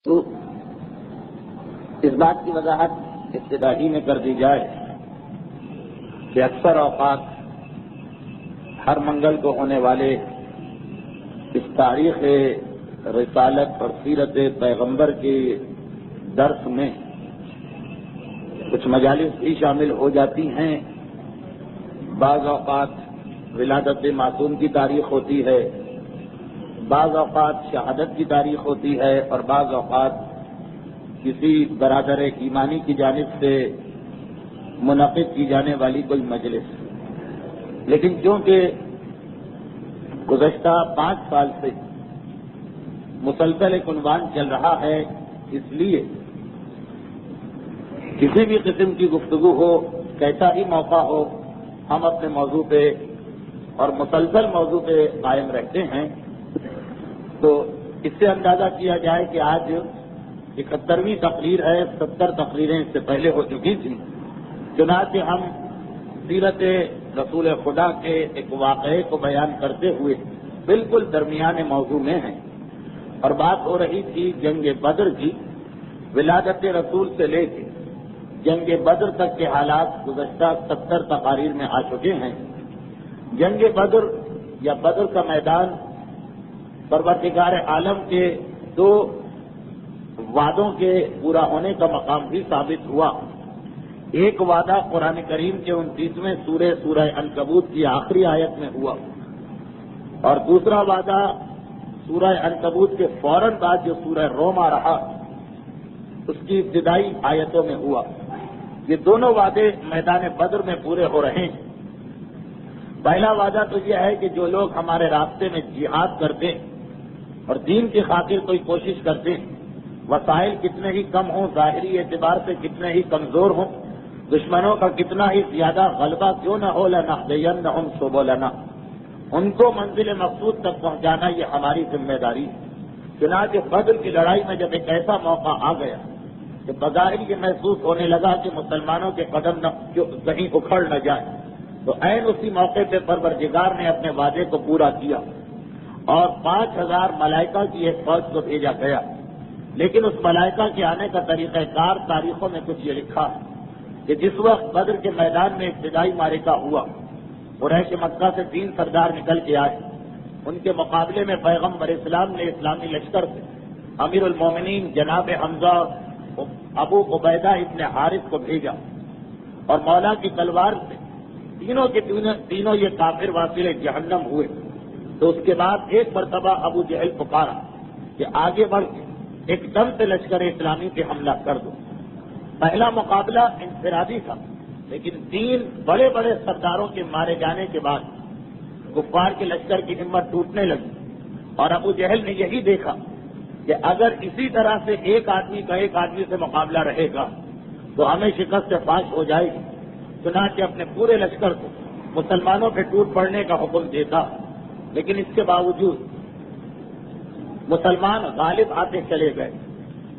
تو اس بات کی وضاحت ابتدائی میں کر دی جائے کہ اکثر اوقات ہر منگل کو ہونے والے اس تاریخ رسالت اور سیرت پیغمبر کے درس میں کچھ مجالس بھی شامل ہو جاتی ہیں۔ بعض اوقات ولادت معصوم کی تاریخ ہوتی ہے، بعض اوقات شہادت کی تاریخ ہوتی ہے، اور بعض اوقات کسی برادر ایمانی کی جانب سے منعقد کی جانے والی کوئی مجلس۔ لیکن چونکہ گزشتہ 5 سال سے مسلسل ایک عنوان چل رہا ہے، اس لیے کسی بھی قسم کی گفتگو ہو، کیسا ہی موقع ہو، ہم اپنے موضوع پہ اور مسلسل موضوع پہ قائم رہتے ہیں۔ تو اس سے اندازہ کیا جائے کہ آج 71ویں تقریر ہے، 70 تقریریں اس سے پہلے ہو چکی تھیں۔ چنانچہ ہم سیرت رسول خدا کے ایک واقعے کو بیان کرتے ہوئے بالکل درمیان موضوع میں ہیں، اور بات ہو رہی تھی جنگ بدر کی۔ ولادت رسول سے لے کے جنگ بدر تک کے حالات گزشتہ 70 تقاریر میں آ چکے ہیں۔ جنگ بدر یا بدر کا میدان پروردگار عالم کے 2 وعدوں کے پورا ہونے کا مقام بھی ثابت ہوا۔ ایک وعدہ قرآن کریم کے 29ویں سورہ عنکبوت کی آخری آیت میں ہوا، اور دوسرا وعدہ سورہ عنکبوت کے فوراً بعد جو سورہ روم آ رہا اس کی ابتدائی آیتوں میں ہوا۔ یہ دونوں وعدے میدان بدر میں پورے ہو رہے ہیں۔ پہلا وعدہ تو یہ ہے کہ جو لوگ ہمارے راستے میں جہاد کرتے اور دین کی خاطر کوئی کوشش کرتے، وسائل کتنے ہی کم ہوں، ظاہری اعتبار سے کتنے ہی کمزور ہوں، دشمنوں کا کتنا ہی زیادہ غلبہ کیوں نہ ہو، لنہدینہم سبلنا، ان کو منزل مقصود تک پہنچانا یہ ہماری ذمہ داری ہے۔ چنانچہ بدر کی لڑائی میں جب ایک ایسا موقع آ گیا کہ بظاہر یہ محسوس ہونے لگا کہ مسلمانوں کے قدم کہیں اکھڑ نہ جائیں، تو عین اسی موقع پہ پروردگار نے اپنے وعدے کو پورا کیا اور 5000 ملائکہ کی ایک فوج کو بھیجا گیا۔ لیکن اس ملائکہ کے آنے کا طریقہ کار تاریخوں میں کچھ یہ لکھا ہے کہ جس وقت بدر کے میدان میں ابتدائی معرکہ ہوا، قریش مکہ سے 3 سردار نکل کے آئے۔ ان کے مقابلے میں پیغمبر اسلام نے اسلامی لشکر سے امیر المومنین جناب حمزہ ابو عبیدہ ابن حارث کو بھیجا، اور مولا کی تلوار سے تینوں کے تینوں یہ کافر واصل جہنم ہوئے۔ تو اس کے بعد ایک مرتبہ ابو جہل پکارا کہ آگے بڑھ کے ایک دم سے لشکر اسلامی پہ حملہ کر دو۔ پہلا مقابلہ انفرادی تھا، لیکن 3 بڑے بڑے سرداروں کے مارے جانے کے بعد کفار کے لشکر کی ہمت ٹوٹنے لگی، اور ابو جہل نے یہی دیکھا کہ اگر اسی طرح سے ایک آدمی سے مقابلہ رہے گا تو ہمیں شکست فاش ہو جائے گی۔ چنانچہ اپنے پورے لشکر کو مسلمانوں پہ ٹوٹ پڑنے کا حکم دیتا، لیکن اس کے باوجود مسلمان غالب آتے چلے گئے۔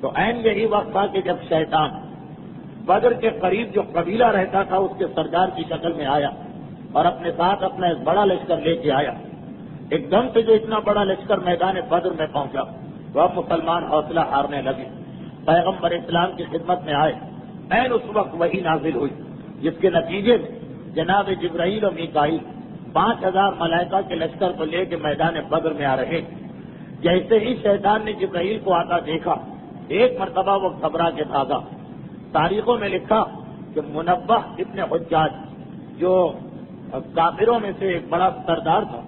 تو عین یہی وقت تھا کہ جب شیطان بدر کے قریب جو قبیلہ رہتا تھا اس کے سردار کی شکل میں آیا اور اپنے ساتھ اپنا ایک بڑا لشکر لے کے آیا۔ ایک دم سے جو اتنا بڑا لشکر میدان بدر میں پہنچا تو اب مسلمان حوصلہ ہارنے لگے، پیغمبر اسلام کی خدمت میں آئے۔ عین اس وقت وحی نازل ہوئی، جس کے نتیجے میں جناب جبرائیل و میکائیل 5000 ملائکہ کے لشکر کو لے کے میدان بدر میں آ رہے۔ جیسے ہی شیطان نے جبرائیل کو آتا دیکھا، ایک مرتبہ وہ گھبرا کے بھاگا۔ تاریخوں میں لکھا کہ منبہ ابن حجاج جو کافروں میں سے ایک بڑا سردار تھا،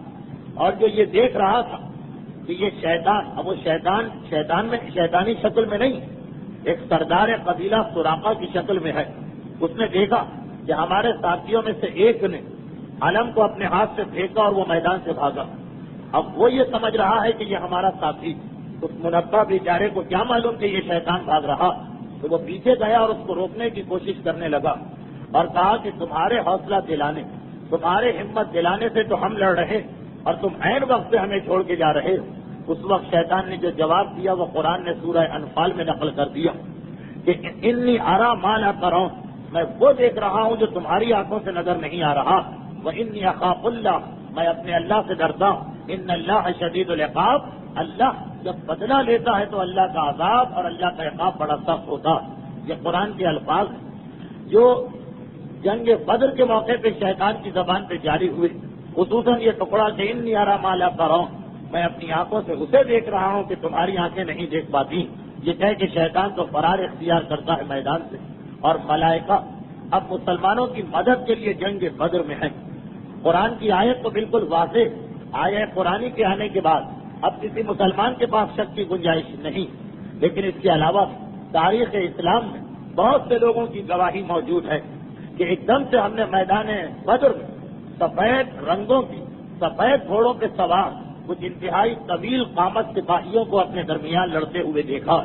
اور جو یہ دیکھ رہا تھا کہ یہ شیطان، اب وہ شیطانی شکل میں نہیں، ایک سردار قبیلہ سراقہ کی شکل میں ہے، اس نے دیکھا کہ ہمارے ساتھیوں میں سے ایک نے علم کو اپنے ہاتھ سے پھینکا اور وہ میدان سے بھاگا۔ اب وہ یہ سمجھ رہا ہے کہ یہ ہمارا ساتھی، اس منبہ بیچارے کو کیا معلوم کہ یہ شیطان بھاگ رہا، تو وہ پیچھے گیا اور اس کو روکنے کی کوشش کرنے لگا اور کہا کہ تمہارے حوصلہ دلانے، تمہارے ہمت دلانے سے تو ہم لڑ رہے اور تم عین وقت سے ہمیں چھوڑ کے جا رہے۔ اس وقت شیطان نے جو جواب دیا وہ قرآن نے سورہ انفال میں نقل کر دیا کہ انی ارا ما لا ترون، میں وہ دیکھ رہا ہوں جو تمہاری آنکھوں سے نظر نہیں آ رہا، وانی اخاف اللہ، میں اپنے اللہ سے ڈرتا ہوں، ان اللہ شدید العقاب، اللہ جب بدلہ لیتا ہے تو اللہ کا عذاب اور اللہ کا عقاب بڑا سخت ہوتا. یہ قرآن کے الفاظ ہیں جو جنگ بدر کے موقع پہ شیطان کی زبان پہ جاری ہوئے. خصوصاً یہ ٹکڑا کہ انی ارا ما لا ترون، میں اپنی آنکھوں سے اسے دیکھ رہا ہوں کہ تمہاری آنکھیں نہیں دیکھ پاتی. یہ کہہ کہ شیطان تو فرار اختیار کرتا ہے میدان سے. اور ملائکہ اب مسلمانوں کی مدد کے لیے جنگ بدر میں ہیں. قرآن کی آیت تو بالکل واضح آیت قرآنی کے آنے کے بعد اب کسی مسلمان کے پاس شک کی گنجائش نہیں. لیکن اس کے علاوہ تاریخ اسلام میں بہت سے لوگوں کی گواہی موجود ہے کہ ایک دم سے ہم نے میدان بدر میں سفید رنگوں کی سفید گھوڑوں پہ سوار کچھ انتہائی طویل قامت سپاہیوں کو اپنے درمیان لڑتے ہوئے دیکھا.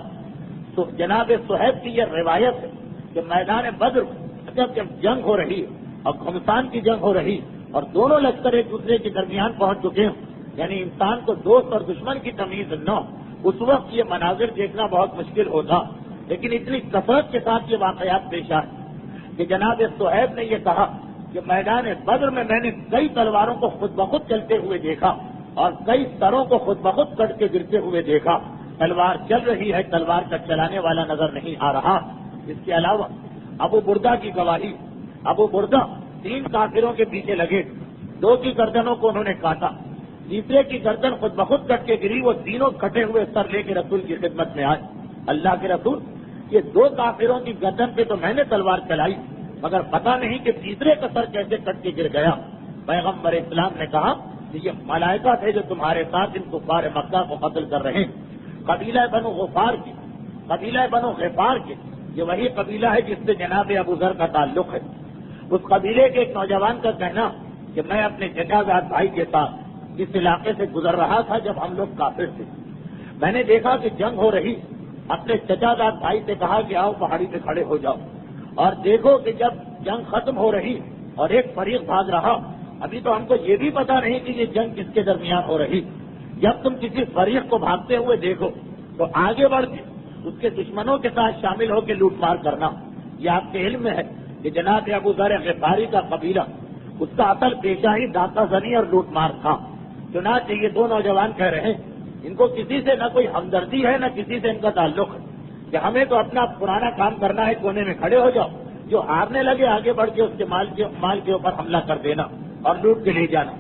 تو جناب صہیب کی یہ روایت ہے کہ میدان بدر میں جب جنگ ہو رہی اور گھمسان کی جنگ ہو رہی اور دونوں لشکر ایک دوسرے کے درمیان پہنچ چکے ہوں، یعنی انسان کو دوست اور دشمن کی تمیز نہ ہو، اس وقت یہ مناظر دیکھنا بہت مشکل ہوتا. لیکن اتنی کثرت کے ساتھ یہ واقعات پیش آئے کہ جناب صہیب نے یہ کہا کہ میدان بدر میں نے کئی تلواروں کو خود بخود چلتے ہوئے دیکھا اور کئی سروں کو خود بخود کٹ کے گرتے ہوئے دیکھا. تلوار چل رہی ہے، تلوار کا چلانے والا نظر نہیں آ رہا. اس کے علاوہ ابو بردہ کی گواہی، ابو بردہ 3 کافروں کے پیچھے لگے، 2 کی گردنوں کو انہوں نے کاٹا، تیسرے کی گردن خود بخود کٹ کے گری. وہ تینوں کٹے ہوئے سر لے کے رسول کی خدمت میں آئے. اللہ کے رسول، یہ 2 کافروں کی گردن پہ تو میں نے تلوار چلائی، مگر پتہ نہیں کہ تیسرے کا سر کیسے کٹ کے گر گیا. پیغمبر اسلام نے کہا کہ یہ ملائکہ تھے جو تمہارے ساتھ ان کفار مکہ کو قتل کر رہے ہیں. قبیلہ بنو غفار کے، قبیلہ بنو غفار کے، یہ وہی قبیلہ ہے جس سے جناب ابو ذر کا تعلق ہے. اس قبیلے کے ایک نوجوان کا کہنا کہ میں اپنے چچا زاد بھائی کے ساتھ اس علاقے سے گزر رہا تھا جب ہم لوگ کافر تھے. میں نے دیکھا کہ جنگ ہو رہی، اپنے چچا زاد بھائی سے کہا کہ آؤ پہاڑی پہ کھڑے ہو جاؤ اور دیکھو کہ جب جنگ ختم ہو رہی اور ایک فریق بھاگ رہا، ابھی تو ہم کو یہ بھی پتا نہیں کہ یہ جنگ کس کے درمیان ہو رہی. جب تم کسی فریق کو بھاگتے ہوئے دیکھو تو آگے بڑھ کے اس کے دشمنوں کے ساتھ شامل ہو کے لوٹ مار کرنا. یہ آپ کے علم میں ہے کہ جناب ابو ذر غفاری کا قبیلہ، اس کا اصل پیشہ ہی ڈاکہ زنی اور لوٹ مار تھا. چنانچہ یہ 2 نوجوان کہہ رہے ہیں ان کو کسی سے نہ کوئی ہمدردی ہے نہ کسی سے ان کا تعلق ہے کہ ہمیں تو اپنا پرانا کام کرنا ہے، کونے میں کھڑے ہو جاؤ، جو ہارنے لگے آگے بڑھ کے اس کے مال کے اوپر حملہ کر دینا اور لوٹ کے لے جانا.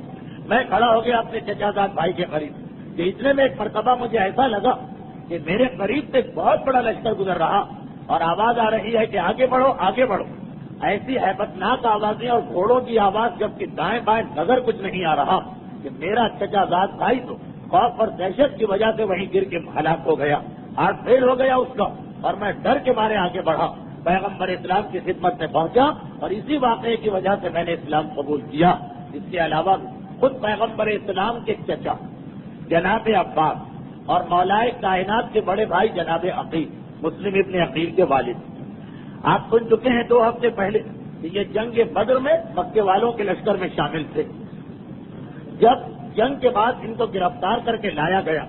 میں کھڑا ہو گیا اپنے چچا زاد بھائی کے قریب کہ اتنے میں ایک مرتبہ مجھے ایسا لگا کہ میرے قریب سے بہت بڑا لشکر گزر رہا اور آواز آ رہی ہے کہ آگے بڑھو آگے بڑھو. ایسی ہیبتناک آوازیں اور گھوڑوں کی آواز، جبکہ دائیں بائیں نظر کچھ نہیں آ رہا کہ میرا چچا زاد بھائی تو خوف اور دہشت کی وجہ سے وہیں گر کے ہلاک ہو گیا، ہارٹ فیل ہو گیا اس کا، اور میں ڈر کے مارے آگے بڑھا، پیغمبر اسلام کی خدمت میں پہنچا اور اسی واقعے کی وجہ سے میں نے اسلام قبول کیا. اس کے علاوہ خود پیغمبر اسلام کے چچا جناب عباس اور مولائے کائنات کے بڑے بھائی جناب عقیل، مسلم ابن عقیل کے والد، آپ سن چکے ہیں 2 ہفتے پہلے کہ یہ جنگ بدر میں مکے والوں کے لشکر میں شامل تھے. جب جنگ کے بعد ان کو گرفتار کر کے لایا گیا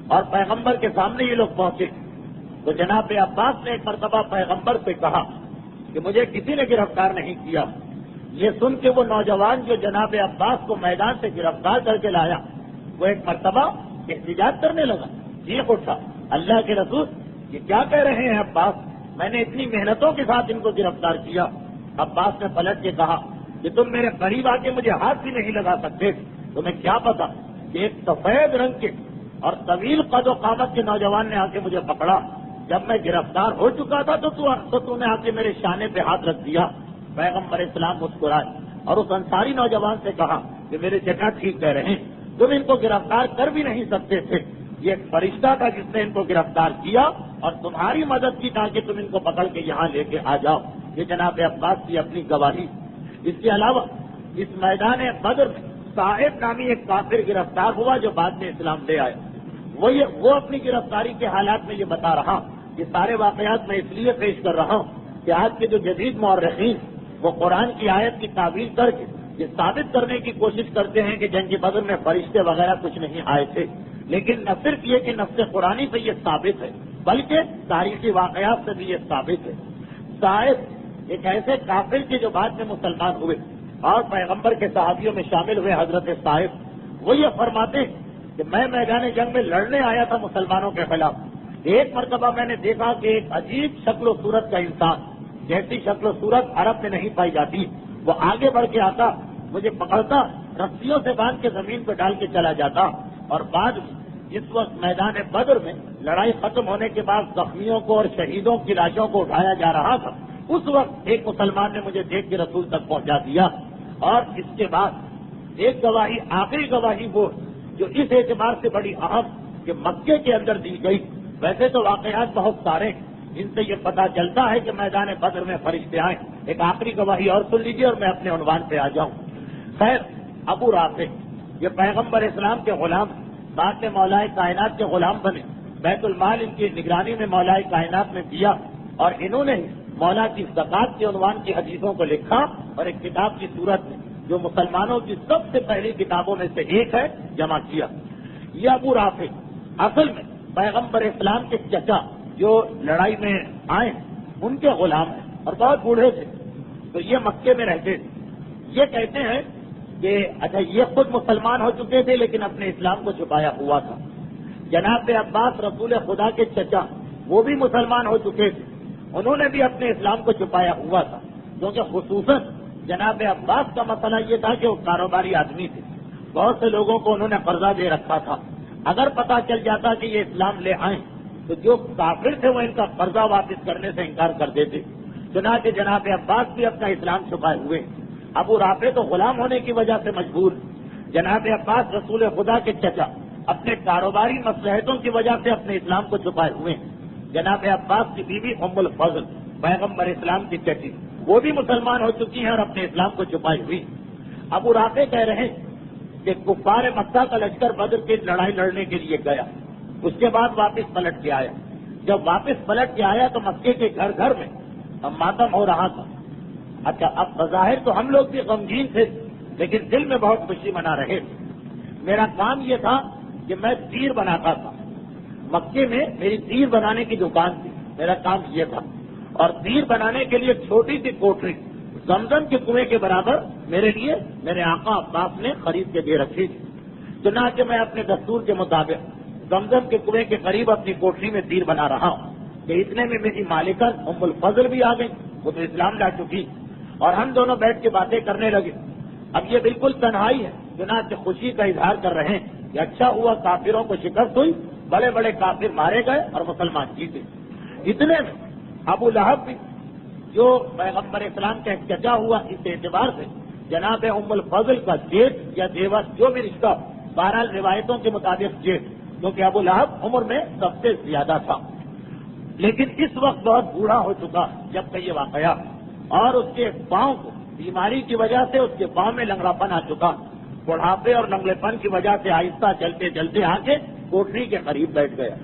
اور پیغمبر کے سامنے یہ لوگ پہنچے تو جناب عباس نے ایک مرتبہ پیغمبر سے کہا کہ مجھے کسی نے گرفتار نہیں کیا. یہ سن کے وہ نوجوان جو جناب عباس کو میدان سے گرفتار کر کے لایا وہ ایک مرتبہ احتجاج کرنے لگا، چیخ اٹھا، اللہ کے رسول یہ کیا کہہ رہے ہیں عباس، میں نے اتنی محنتوں کے ساتھ ان کو گرفتار کیا. عباس نے پلٹ کے کہا کہ تم میرے قریب آ کے مجھے ہاتھ بھی نہیں لگا سکتے، تمہیں کیا پتا کہ ایک سفید رنگ کے اور طویل قد و قامت کے نوجوان نے آ کے مجھے پکڑا، جب میں گرفتار ہو چکا تھا تو تو نے آ کے میرے شانے پہ ہاتھ رکھ دیا. پیغمبر اسلام مسکرائے اور اس انصاری نوجوان سے کہا کہ میرے چچا ٹھیک کہہ رہے ہیں، تم ان کو گرفتار کر بھی نہیں سکتے تھے، یہ ایک فرشتہ تھا جس نے ان کو گرفتار کیا اور تمہاری مدد کی تاکہ تم ان کو پکڑ کے یہاں لے کے آ جاؤ. یہ جناب عباس کی اپنی گواہی. اس کے علاوہ اس میدان بدر میں صاحب نامی ایک کافر گرفتار ہوا جو بعد میں اسلام لے آیا. وہ اپنی گرفتاری کے حالات میں یہ بتا رہا. یہ سارے واقعات میں اس لیے پیش کر رہا ہوں کہ آج کے جو جدید مورخین وہ قرآن کی آیت کی تعبیر کر کے یہ ثابت کرنے کی کوشش کرتے ہیں کہ جنگ بدر میں فرشتے وغیرہ کچھ نہیں آئے تھے، لیکن نہ صرف یہ کہ نفس قرآنی سے یہ ثابت ہے بلکہ تاریخی واقعات سے بھی یہ ثابت ہے. صاحب ایک ایسے کافر کے جو بعد میں مسلمان ہوئے اور پیغمبر کے صحابیوں میں شامل ہوئے حضرت صاحب، وہ یہ فرماتے کہ میں میدان جنگ میں لڑنے آیا تھا مسلمانوں کے خلاف. ایک مرتبہ میں نے دیکھا کہ ایک عجیب شکل و صورت کا انسان، جیسی شکل و صورت عرب میں نہیں پائی جاتی، وہ آگے بڑھ کے آتا، مجھے پکڑتا، رسیوں سے باندھ کے زمین پہ ڈال کے چلا جاتا. اور بعد میں جس وقت میدان بدر میں لڑائی ختم ہونے کے بعد زخمیوں کو اور شہیدوں کی لاشوں کو اٹھایا جا رہا تھا، اس وقت ایک مسلمان نے مجھے دیکھ کے رسول تک پہنچا دیا. اور اس کے بعد ایک گواہی، آخری گواہی وہ جو اس اعتبار سے بڑی اہم کہ مکے کے اندر دی گئی. ویسے تو واقعات بہت سارے ہیں، ان سے یہ پتہ چلتا ہے کہ میدان بدر میں فرشتے آئے. ایک آخری گواہی اور سن لیجیے اور میں اپنے عنوان پہ آ جاؤں. خیر، ابو رافع یہ پیغمبر اسلام کے غلام، بعد میں مولا کائنات کے غلام بنے. بیت المال ان کی نگرانی میں مولا کائنات میں دیا، اور انہوں نے مولا کی زکات کے عنوان کی حدیثوں کو لکھا اور ایک کتاب کی صورت میں جو مسلمانوں کی سب سے پہلی کتابوں میں سے ایک ہے جمع کیا. یہ ابو رافع اصل میں پیغمبر اسلام کے چچا جو لڑائی میں آئے ان کے غلام ہیں اور بہت بوڑھے تھے، تو یہ مکے میں رہتے تھے. یہ کہتے ہیں کہ اچھا یہ خود مسلمان ہو چکے تھے لیکن اپنے اسلام کو چھپایا ہوا تھا. جناب عباس رسول خدا کے چچا وہ بھی مسلمان ہو چکے تھے، انہوں نے بھی اپنے اسلام کو چھپایا ہوا تھا، کیونکہ خصوصاً جناب عباس کا مسئلہ یہ تھا کہ وہ کاروباری آدمی تھے، بہت سے لوگوں کو انہوں نے قرضہ دے رکھا تھا. اگر پتہ چل جاتا کہ یہ اسلام لے آئیں تو جو کافر تھے وہ ان کا قرضہ واپس کرنے سے انکار کر دیتے. چنانچہ جناب عباس بھی اپنا اسلام چھپائے ہوئے. ابو رافع تو غلام ہونے کی وجہ سے مجبور، جناب عباس رسول خدا کے چچا اپنے کاروباری مصلحتوں کی وجہ سے اپنے اسلام کو چھپائے ہوئے. جناب عباس کی بیوی ام الفضل پیغمبر اسلام کی چچی وہ بھی مسلمان ہو چکی ہیں اور اپنے اسلام کو چھپائی ہوئی. ابو رافع کہہ رہے ہیں کہ کفار مکہ کا لشکر بدر کی لڑائی لڑنے کے لیے گیا، اس کے بعد واپس پلٹ کے آیا. جب واپس پلٹ کے آیا تو مکے کے گھر گھر میں ماتم ہو رہا تھا. اچھا، اب بظاہر تو ہم لوگ بھی غمگین تھے لیکن دل میں بہت خوشی منا رہے تھے. میرا کام یہ تھا کہ میں تیر بناتا تھا، مکے میں میری تیر بنانے کی دکان تھی، میرا کام یہ تھا. اور تیر بنانے کے لیے چھوٹی سی کوٹری زمزم کے کنویں کے برابر میرے لیے میرے آقا عباس نے خرید کے دے رکھی تھی. چنانچہ میں اپنے دستور کے مطابق زمزم کے کنویں کے قریب اپنی کوٹری میں تیر بنا رہا ہوں کہ اتنے میں میری مالکن ام الفضل بھی آ گئی، وہ تو اسلام لا چکی، اور ہم دونوں بیٹھ کے باتیں کرنے لگے. اب یہ بالکل تنہائی ہے، چنانچہ خوشی کا اظہار کر رہے ہیں کہ اچھا ہوا کافروں کو شکست ہوئی، بڑے بڑے کافر مارے گئے اور مسلمان جیتے. اتنے میں ابو لہب بھی جو پیغمبر اسلام کا ایک چچا ہوا، اس اعتبار سے جناب ام الفضل کا جیٹ یا دیور جو بھی رشتہ، بہرحال روایتوں کے مطابق جیٹ، کیونکہ ابو لہب عمر میں سب سے زیادہ تھا لیکن اس وقت بہت بوڑھا ہو چکا جب کہ یہ واقعہ، اور اس کے پاؤں کو بیماری کی وجہ سے اس کے پاؤں میں لنگڑا پن آ چکا. بڑھاپے اور لنگڑے پن کی وجہ سے آہستہ چلتے چلتے آ کے کوٹری کے قریب بیٹھ گیا.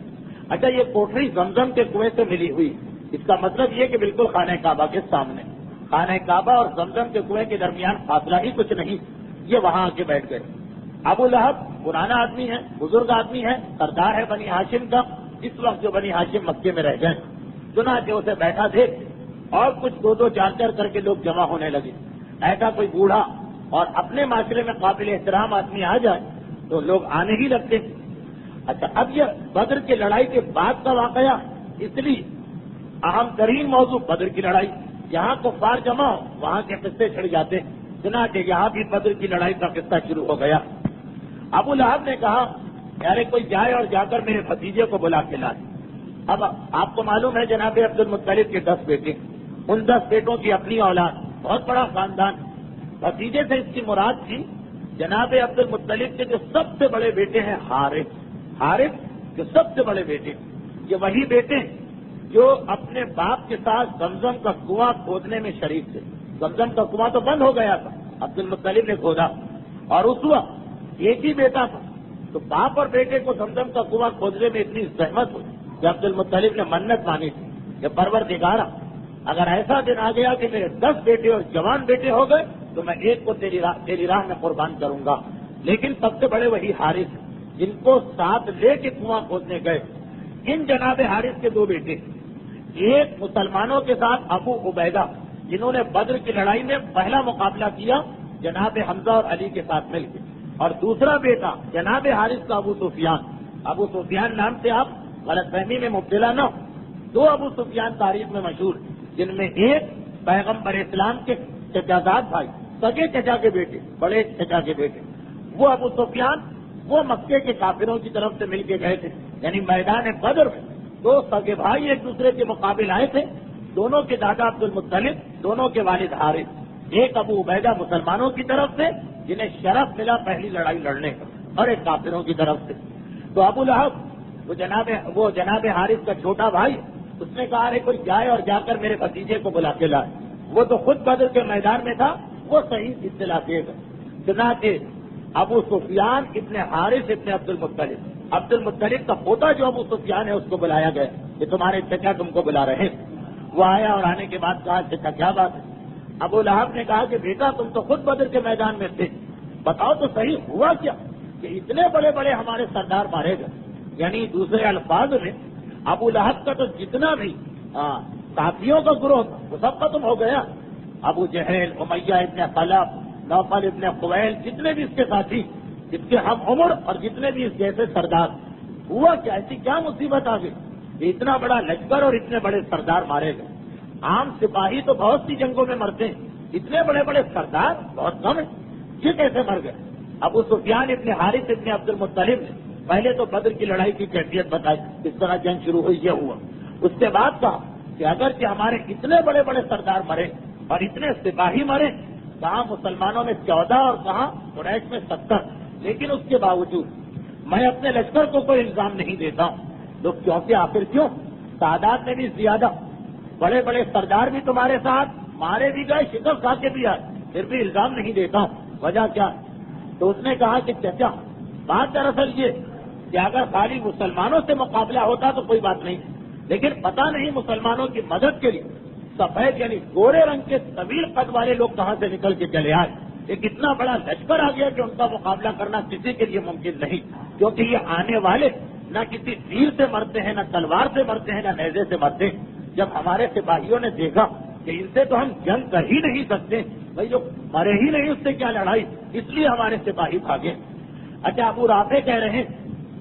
اچھا، یہ کوٹری زمزم کے کنویں سے ملی ہوئی، اس کا مطلب یہ کہ بالکل خانہ کعبہ کے سامنے، خانہ کعبہ اور زمزم کے کنویں کے درمیان فاصلہ ہی کچھ نہیں. یہ وہاں آ کے بیٹھ گئے. ابو لہب پرانا آدمی ہے، بزرگ آدمی ہے، سردار ہے بنی ہاشم کا، اس وقت جو بنی ہاشم مکے میں رہ گئے. چنانچہ اسے بیٹھا دیکھ اور کچھ دو دو چار چار کر کے لوگ جمع ہونے لگے. ایسا کوئی بوڑھا اور اپنے معاشرے میں قابل احترام آدمی آ جائے تو لوگ آنے ہی لگتے. اچھا، اب یہ بدر کی لڑائی کے بعد کا واقعہ، اس لیے اہم ترین موضوع بدر کی لڑائی، یہاں کفار جمع ہو وہاں کے قصے چھڑ جاتے. چنانچہ یہاں بھی بدر کی لڑائی کا قصہ شروع ہو گیا. ابو لہب نے کہا یارے کوئی جائے اور جا کر میرے بھتیجے کو بلا کے لائے. اب آپ کو معلوم ہے جناب عبد المطلب کے 10 بیٹے، ان 10 بیٹوں کی اپنی اولاد، بہت بڑا خاندان. بھتیجے سے اس کی مراد تھی جناب عبد المطلب کے جو سب سے بڑے بیٹے ہیں حارث جو سب سے بڑے بیٹے، یہ وہی بیٹے جو اپنے باپ کے ساتھ زمزم کا کنواں کھودنے میں شریک تھے. زمزم کا کنواں تو بند ہو گیا تھا، عبد المطلب نے کھودا، اور اس وقت ایک ہی بیٹا تھا. تو باپ اور بیٹے کو زمزم کا کنواں کھودنے میں اتنی زحمت ہوئی کہ عبد المطلب نے منت مانی تھی کہ پروردگارا اگر ایسا دن آ گیا کہ میرے 10 بیٹے اور جوان بیٹے ہو گئے تو میں ایک کو تیری راہ میں قربان کروں گا. لیکن سب سے بڑے وہی حارث جن کو ساتھ لے کے کنواں کھودنے گئے. ان جناب حارث کے 2 بیٹے، ایک مسلمانوں کے ساتھ ابو عبیدہ جنہوں نے بدر کی لڑائی میں پہلا مقابلہ کیا جناب حمزہ اور علی کے ساتھ مل کے، اور دوسرا بیٹا جناب حارث کا ابو سفیان. ابو سفیان نام سے آپ غلط فہمی میں مبتلا نہ ہو. دو ابو سفیان تاریخ میں مشہور، جن میں ایک پیغمبر اسلام کے چچازاد بھائی، سگے چچا کے بیٹے، بڑے چچا کے بیٹے. وہ ابو سفیان وہ مکے کے کافروں کی طرف سے مل کے گئے تھے، یعنی میدان بدر میں دو سگے بھائی ایک دوسرے کے مقابل آئے تھے. دونوں کے دادا عبد المطلب، دونوں کے والد حارث. ایک ابو عبیدہ مسلمانوں کی طرف سے جنہیں شرف ملا پہلی لڑائی لڑنے کا، اور ایک کافروں کی طرف سے. تو ابو لہب وہ جناب حارث کا چھوٹا بھائی، اس نے کہا ارے کوئی جائے اور جا کر میرے بھتیجے کو بلا کے لائے. وہ تو خود بدر کے میدان میں تھا، وہ صحیح اطلاع دے گا. چنانچہ ابو سفیان ابن حارث ابن عبد المطلب کا پوتا جو ابو سفیان ہے اس کو بلایا گیا کہ تمہارے چچا تم کو بلا رہے ہیں. وہ آیا اور آنے کے بعد کہا چچا کیا بات ہے؟ ابو لہب نے کہا کہ بیٹا تم تو خود بدر کے میدان میں تھے، بتاؤ تو صحیح ہوا کیا کہ اتنے بڑے بڑے ہمارے سردار مارے گئے. یعنی دوسرے الفاظ میں ابو لہب کا تو جتنا بھی ساتھیوں کا گروہ تھا وہ سب ختم ہو گیا. ابو جہل، امیہ ابن خلف، نوفل ابن قویل، جتنے بھی اس کے ساتھی، اس کے ہم عمر اور جتنے بھی اس جیسے سردار، ہوا کیا؟ ایسی کیا مصیبت آ گئی کہ اتنا بڑا لشکر اور اتنے بڑے سردار مارے گئے؟ عام سپاہی تو بہت سی جنگوں میں مرتے ہیں، اتنے بڑے بڑے سردار بہت کم ہیں، یہ کیسے مر گئے؟ ابو سفیان ابن حارث ابن عبد المطلب نے پہلے تو بدر کی لڑائی کی کیفیت بتائی، کس طرح جنگ شروع ہوئی یہ ہوا. اس کے بعد کہا کہ اگرچہ ہمارے اتنے بڑے بڑے سردار مرے اور اتنے سپاہی مرے، کہاں مسلمانوں میں 14 اور کہاں قریش میں 70، لیکن اس کے باوجود میں اپنے لشکر کو کوئی الزام نہیں دیتا ہوں. لوگ کیونکہ آخر کیوں تعداد میں بھی زیادہ، بڑے بڑے سردار بھی تمہارے ساتھ مارے بھی گئے، شکست کھا کے بھی آئے، پھر بھی الزام نہیں دیتا ہوں. وجہ کیا؟ تو اس نے کہا کہ چچا بات دراصل یہ کہ اگر خالی مسلمانوں سے مقابلہ ہوتا تو کوئی بات نہیں، لیکن پتہ نہیں مسلمانوں کی مدد کے لیے سفید یعنی گورے رنگ کے طویل قد والے لوگ کہاں سے نکل کے چلے آئے. ایک اتنا بڑا لشکر آ گیا کہ ان کا مقابلہ کرنا کسی کے لیے ممکن نہیں، کیونکہ یہ آنے والے نہ کسی تیر سے مرتے ہیں، نہ تلوار سے مرتے ہیں، نہ نیزے سے مرتے ہیں. جب ہمارے سپاہیوں نے دیکھا کہ ان سے تو ہم جنگ کر ہی نہیں سکتے، بھائی جو مرے ہی نہیں اس سے کیا لڑائی، اس لیے ہمارے سپاہی بھاگے. اچھا ابو رافع کہہ رہے ہیں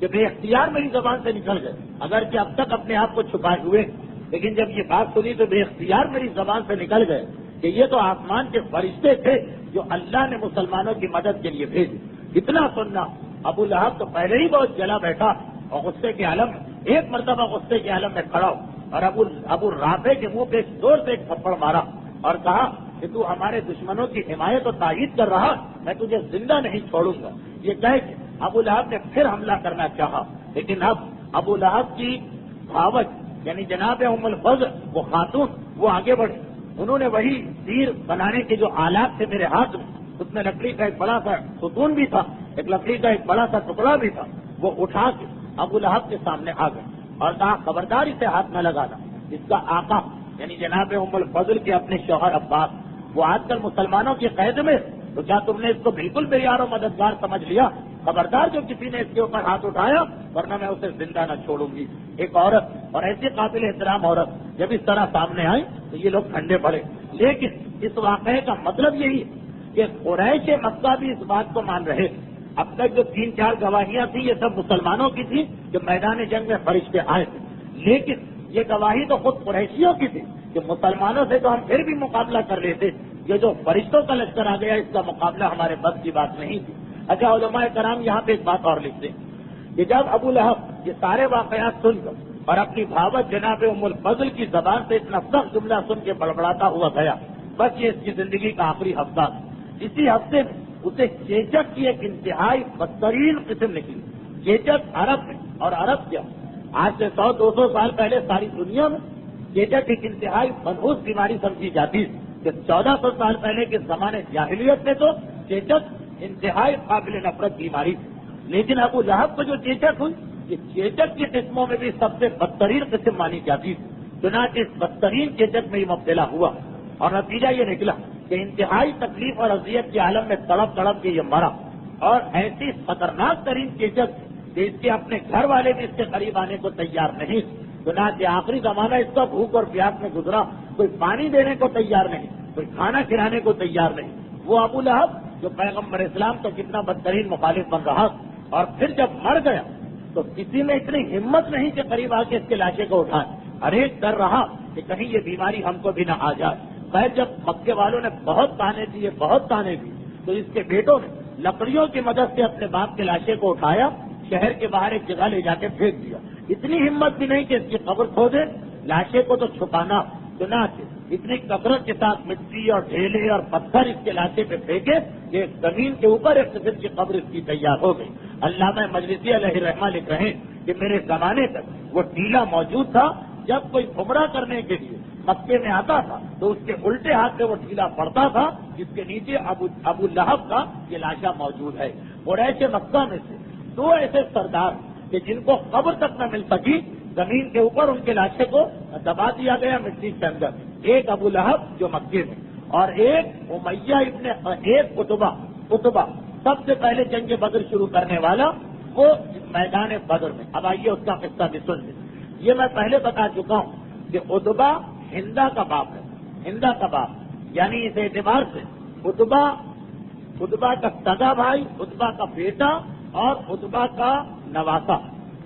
کہ بے اختیار میری زبان سے نکل گئے، اگرچہ اب تک اپنے آپ کو چھپائے ہوئے، لیکن جب یہ بات سنی تو بے اختیار میری زبان سے نکل گئے کہ یہ تو آسمان کے فرشتے تھے جو اللہ نے مسلمانوں کی مدد کے لیے بھیجے. اتنا سننا ابو لہب تو پہلے ہی بہت جلا بیٹھا اور غصے کے عالم میں، ایک مرتبہ غصے کے عالم میں کھڑا ہو اور ابو رافع کے منہ پہ زور سے ایک تھپڑ مارا اور کہا کہ تو ہمارے دشمنوں کی حمایت و تائید کر رہا، میں تجھے زندہ نہیں چھوڑوں گا. یہ کہہ کے ابو لہب نے پھر حملہ کرنا چاہا، لیکن اب ابو لہب کی بھاوت یعنی جناب ام الفضل وہ خاتون وہ آگے بڑھی. انہوں نے وہی تیر بنانے کے جو آلات تھے میرے ہاتھ میں، اس میں لکڑی کا ایک بڑا سا ستون بھی تھا، ایک لکڑی کا ایک بڑا سا ٹکڑا بھی تھا، وہ اٹھا کے ابو لہب کے سامنے آ گئے اور کہا خبردار اسے ہاتھ نہ لگانا. اس کا آقا یعنی جناب ام الفضل کے اپنے شوہر عباس وہ آج کل مسلمانوں کی قید میں، تو کیا تم نے اس کو بالکل بے یار و مددگار سمجھ لیا؟ خبردار جو کسی نے اس کے اوپر ہاتھ اٹھایا ورنہ میں اسے زندہ نہ چھوڑوں گی. ایک عورت اور ایسی قابل احترام عورت جب اس طرح سامنے آئی تو یہ لوگ ٹھنڈے پڑے. لیکن اس واقعے کا مطلب یہی ہے کہ قریش مکہ بھی اس بات کو مان رہے. اب تک جو 3-4 گواہیاں تھیں یہ سب مسلمانوں کی تھی کہ میدان جنگ میں فرشتے آئے تھے، لیکن یہ گواہی تو خود قریشیوں کی تھی کہ مسلمانوں سے تو ہم پھر بھی مقابلہ کر لیتے، یہ جو فرشتوں کا لشکر آ گیا اس کا مقابلہ ہمارے بس کی بات نہیں تھی. اچھا علماء کرام یہاں پہ ایک بات اور لکھتے ہیں کہ جب ابو لہب یہ سارے واقعات سن کر اور اپنی بھاوت جناب ام الفضل کی زبان سے اتنا سخت جملہ سن کے بڑبڑاتا ہوا گیا، بس یہ اس کی زندگی کا آخری ہفتہ. اسی ہفتے میں اسے چیچک کی ایک انتہائی بدترین قسم نکلی. چیچک عرب میں، اور عرب کیا آج سے 100-200 سال پہلے ساری دنیا میں چیچک ایک انتہائی منحوس بیماری سمجھی جاتی ہے کہ 1400 سال پہلے کے زمانے جاہلیت میں تو چیچک انتہائی قابل نفرت بیماری تھی. لیکن ابو لہب کو جو چیچک ہوئی یہ چیچک کی قسموں میں بھی سب سے بدترین قسم مانی جاتی تھی. چنانچہ اس بدترین چیچک میں یہ مبتلا ہوا اور نتیجہ یہ نکلا کہ انتہائی تکلیف اور اذیت کے عالم میں تڑپ تڑپ کے یہ مرا. اور ایسی خطرناک ترین چیچک کہ اس کے اپنے گھر والے بھی اس کے قریب آنے کو تیار نہیں. چنانچہ آخری زمانہ اس کا بھوک اور پیاس میں گزرا، کوئی پانی دینے کو تیار نہیں، کوئی کھانا کھلانے کو تیار نہیں. وہ ابو لہب جو پیغمبر اسلام کا کتنا بدترین مخالف بن رہا، اور پھر جب مر گیا تو کسی میں اتنی ہمت نہیں کہ قریب آ کے اس کے لاشے کو اٹھائے، ہر ایک ڈر رہا کہ کہیں یہ بیماری ہم کو بھی نہ آ جائے۔ خیر جب مکے والوں نے بہت تانے دیے تو اس کے بیٹوں نے لکڑیوں کی مدد سے اپنے باپ کے لاشے کو اٹھایا، شہر کے باہر ایک جگہ لے جا کے پھینک دیا۔ اتنی ہمت بھی نہیں کہ اس کی قبر کھودے، لاشے کو تو چھپانا، چنانچہ اتنی کثرت کے ساتھ مٹی اور ڈھیلے اور پتھر اس کے لاشے پہ پھینکے کہ زمین کے اوپر ایک قسم کی قبر اس کی تیار ہو گئی۔ علامہ مجلسی علیہ رحمہ لکھ رہے ہیں کہ میرے زمانے تک وہ ٹیلا موجود تھا، جب کوئی عمرہ کرنے کے لیے مکے میں آتا تھا تو اس کے الٹے ہاتھ سے وہ ٹھیلا پڑتا تھا جس کے نیچے ابو لہب کا یہ لاشا موجود ہے۔ قریش مکہ میں سے دو ایسے سردار کہ جن کو قبر تک نہ مل سکی، زمین کے اوپر ان کے لاشے کو دبا دیا گیا مٹی کے اندر، ایک ابو لہب جو مکے میں، اور ایک امیہ ایک قطبہ سب سے پہلے جنگ بدر شروع کرنے والا، وہ میدان بدر میں۔ اب آئیے اس کا قصہ بھی سن لیں۔ یہ میں پہلے بتا چکا ہوں کہ عتبہ ہندا کا باپ ہے، ہندا کا باپ، یعنی اس اعتبار سے عتبہ کا سگا بھائی، عتبہ کا بیٹا اور عتبہ کا نواسا،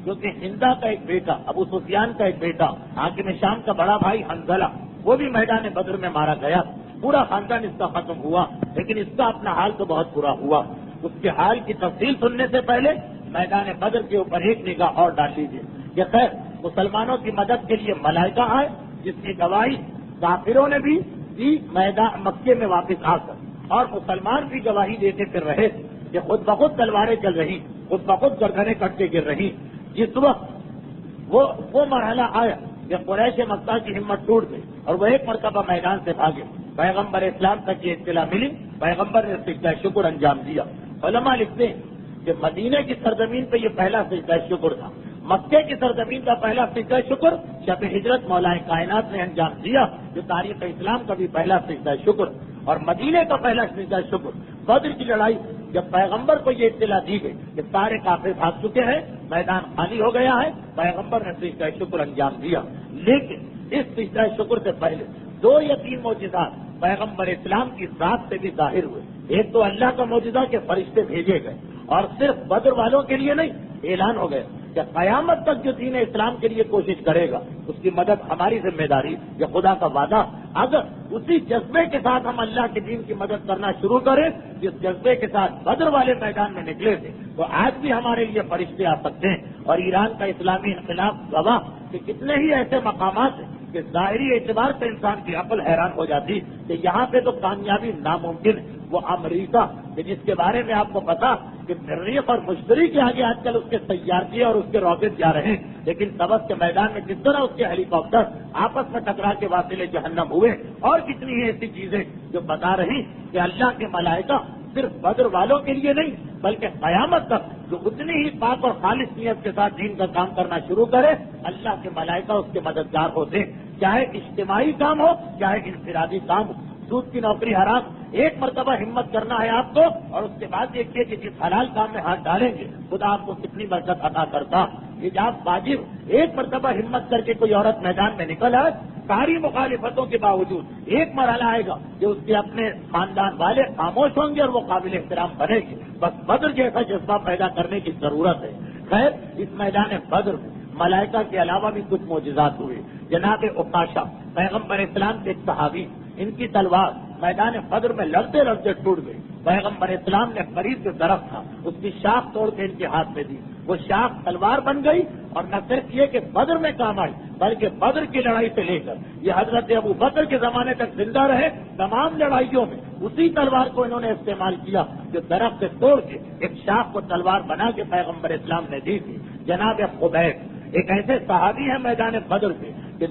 کیونکہ ہندا کا ایک بیٹا، ابو سفیان کا ایک بیٹا، حاکم شام کا بڑا بھائی حنظلہ، وہ بھی میدان بدر میں مارا گیا۔ پورا خاندان اس کا ختم ہوا، لیکن اس کا اپنا حال تو بہت برا ہوا۔ اس کے حال کی تفصیل سننے سے پہلے میدان بدر کے اوپر ایک نگاہ اور ڈال لیجیے۔ یہ خیر مسلمانوں کی مدد کے لیے ملائکہ آئے، جس کی گواہی کافروں نے بھی دی میدان مکے میں واپس آ کر، اور مسلمان بھی گواہی دیتے پھر رہے کہ خود بخود تلواریں چل رہی، خود بخود گردنیں کٹ کے گر رہی۔ جس وقت وہ مرحلہ آیا کہ قریش مکہ کی ہمت ٹوٹ گئی اور وہ ایک مرتبہ میدان سے بھاگے، پیغمبر اسلام تک یہ اطلاع ملی، پیغمبر نے سجدہ شکر انجام دیا۔ علماء لکھتے ہیں کہ مدینے کی سرزمین پہ یہ پہلا سجدہ شکر تھا، مکے کی سرزمین کا پہلا سجدہ شکر شب ہجرت مولا کائنات نے انجام دیا، جو تاریخ اسلام کا بھی پہلا سجدہ شکر، اور مدینے کا پہلا سجدہ شکر بدر کی لڑائی جب پیغمبر کو یہ اطلاع دی گئی کہ سارے کافر بھاگ چکے ہیں، میدان خالی ہو گیا ہے، پیغمبر نے سجدہ شکر انجام دیا۔ لیکن اس سجدہ شکر سے پہلے دو یا تین معجزات پیغمبر اسلام کی ذات سے بھی ظاہر ہوئے۔ ایک تو اللہ کا معجزہ کہ فرشتے بھیجے گئے، اور صرف بدر والوں کے لیے نہیں، اعلان ہو گیا کہ قیامت تک جو دین اسلام کے لیے کوشش کرے گا اس کی مدد ہماری ذمہ داری، یہ خدا کا وعدہ۔ اگر اسی جذبے کے ساتھ ہم اللہ کے دین کی مدد کرنا شروع کریں جس جذبے کے ساتھ بدر والے میدان میں نکلے تھے، تو آج بھی ہمارے لیے فرشتے آ سکتے ہیں۔ اور ایران کا اسلامی انقلاب گواہ کہ کتنے ہی ایسے مقامات ہیں کہ ظاہری اعتبار سے انسان کی عقل حیران ہو جاتی کہ یہاں پہ تو کامیابی ناممکن ہے۔ وہ امریکہ کہ جس کے بارے میں آپ کو پتا کہ مریخ اور مشتری کے آگے آج کل اس کے سیارے اور اس کے راکٹ جا رہے ہیں، لیکن سبز کے میدان میں کس طرح اس کے ہیلی کاپٹر آپس میں ٹکرا کے واصل جہنم ہوئے، اور کتنی ہی ایسی چیزیں جو بتا رہی کہ اللہ کے ملائکہ صرف بدر والوں کے لیے نہیں بلکہ قیامت تک جو اتنی ہی پاک اور خالص نیت کے ساتھ دین کا کام کرنا شروع کرے، اللہ کے ملائکہ اس کے مددگار ہوتے ہیں، چاہے اجتماعی کام ہو چاہے انفرادی کام ہو۔ سود کی نوکری حرام، ایک مرتبہ ہمت کرنا ہے آپ کو، اور اس کے بعد دیکھیے کہ جس حلال کام میں ہاتھ ڈالیں گے خدا آپ کو کتنی برکت عطا کرتا۔ حجاب واجب، ایک مرتبہ ہمت کر کے کوئی عورت میدان میں نکل آئے، ساری مخالفتوں کے باوجود ایک مرحلہ آئے گا کہ اس کے اپنے خاندان والے خاموش ہوں گے اور وہ قابل احترام بنے گی۔ بس بدر جیسا جذبہ پیدا کرنے کی ضرورت ہے۔ خیر اس میدان بدر میں ملائکہ کے علاوہ بھی کچھ معجزات ہوئے۔ جناب عکاشہ پیغمبر اسلام کے ایک صحابی، ان کی تلوار میدان بدر میں لڑتے لڑتے ٹوٹ گئی۔ پیغمبر اسلام نے قریب سے درخت تھا، اس کی شاخ توڑ کے ان کے ہاتھ میں دی، وہ شاخ تلوار بن گئی، اور نہ صرف یہ کہ بدر میں کام آئی بلکہ بدر کی لڑائی سے لے کر یہ حضرت ابو بکر کے زمانے تک زندہ رہے، تمام لڑائیوں میں اسی تلوار کو انہوں نے استعمال کیا جو درخت سے توڑ کے ایک شاخ کو تلوار بنا کے پیغمبر اسلام نے دی تھی۔ جناب خبیب ایک ایسے صحابی ہیں میدان بدر کے کہ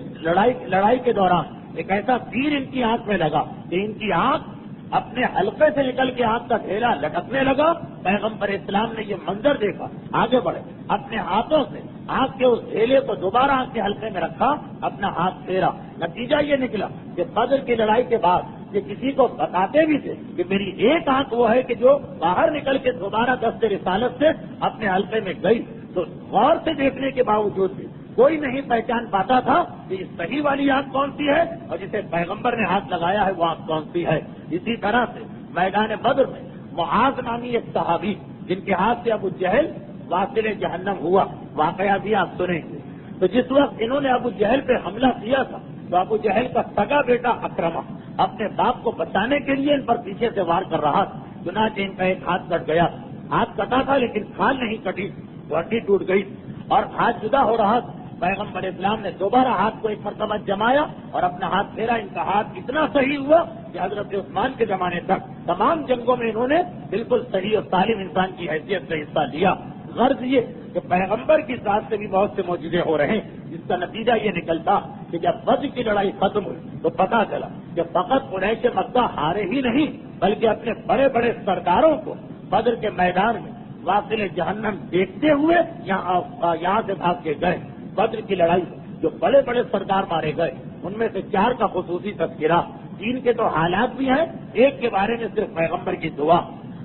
لڑائی کے دوران ایک ایسا تیر ان کی آنکھ میں لگا کہ ان کی آنکھ اپنے حلقے سے نکل کے آنکھ کا ڈھیلا لٹکنے لگا۔ پیغمبر اسلام نے یہ منظر دیکھا، آگے بڑھے، اپنے ہاتھوں سے آنکھ کے اس ڈھیلے کو دوبارہ آنکھ کے حلقے میں رکھا، اپنا ہاتھ پھیرا۔ نتیجہ یہ نکلا کہ بدر کی لڑائی کے بعد یہ کسی کو بتاتے بھی تھے کہ میری ایک آنکھ وہ ہے کہ جو باہر نکل کے دوبارہ دست رسالت سے اپنے حلقے میں گئی، تو غور سے دیکھنے کے باوجود بھی کوئی نہیں پہچان پاتا تھا کہ اس صحیح والی آنکھ کون سی ہے اور جسے پیغمبر نے ہاتھ لگایا ہے وہ آنکھ کون سی ہے۔ اسی طرح سے میدان بدر میں معاذ نامی ایک صحابی جن کے ہاتھ سے ابو جہل واصل جہنم ہوا، واقعہ بھی آپ سنیں گے. تو جس وقت انہوں نے ابو جہل پہ حملہ کیا تھا تو ابو جہل کا سگا بیٹا اکرمہ اپنے باپ کو بچانے کے لیے ان پر پیچھے سے وار کر رہا تھا. چنانچہ ان کا ایک ہاتھ کٹ گیا. ہاتھ کٹا تھا لیکن کھال نہیں کٹی، وہ ہڈی ٹوٹ گئی اور ہاتھ جدا ہو رہا تھا. پیغمبر اسلام نے دوبارہ ہاتھ کو ایک مرتبہ جمایا اور اپنا ہاتھ پھیرا. ان کا ہاتھ اتنا صحیح ہوا کہ حضرت عثمان کے زمانے تک تمام جنگوں میں انہوں نے بالکل صحیح اور سالم انسان کی حیثیت سے حصہ لیا. غرض یہ کہ پیغمبر کی ذات سے بھی بہت سے معجزے ہو رہے ہیں، جس کا نتیجہ یہ نکلتا کہ جب بدر کی لڑائی ختم ہوئی تو پتہ چلا کہ فقط قریش مکہ ہارے ہی نہیں بلکہ اپنے بڑے بڑے سرداروں کو بدر کے میدان میں واصل جہنم دیکھتے ہوئے یہاں سے بھاگ کے گئے. بدر کی لڑائی جو بڑے بڑے سردار مارے گئے ان میں سے 4 کا خصوصی تذکرہ، 3 کے تو حالات بھی ہیں، ایک کے بارے میں صرف پیغمبر کی دعا.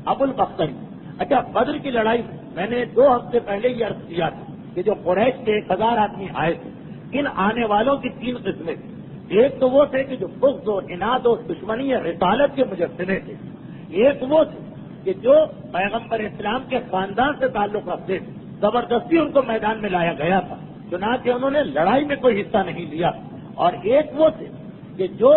ابو البختری. اچھا، بدر کی لڑائی میں نے 2 ہفتے پہلے یہ عرض کیا تھا کہ جو قریش کے 1000 آدمی آئے تھے، ان آنے والوں کی 3 قسمیں تھیں. ایک تو وہ تھے کہ جو بغض و عناد و دشمنی رسالت کے مجسمے تھے. ایک وہ تھے کہ جو پیغمبر اسلام کے خاندان سے تعلق رکھتے تھے، زبردستی ان کو میدان میں لایا گیا تھا، چنانچہ انہوں نے لڑائی میں کوئی حصہ نہیں لیا. اور ایک وہ تھے کہ جو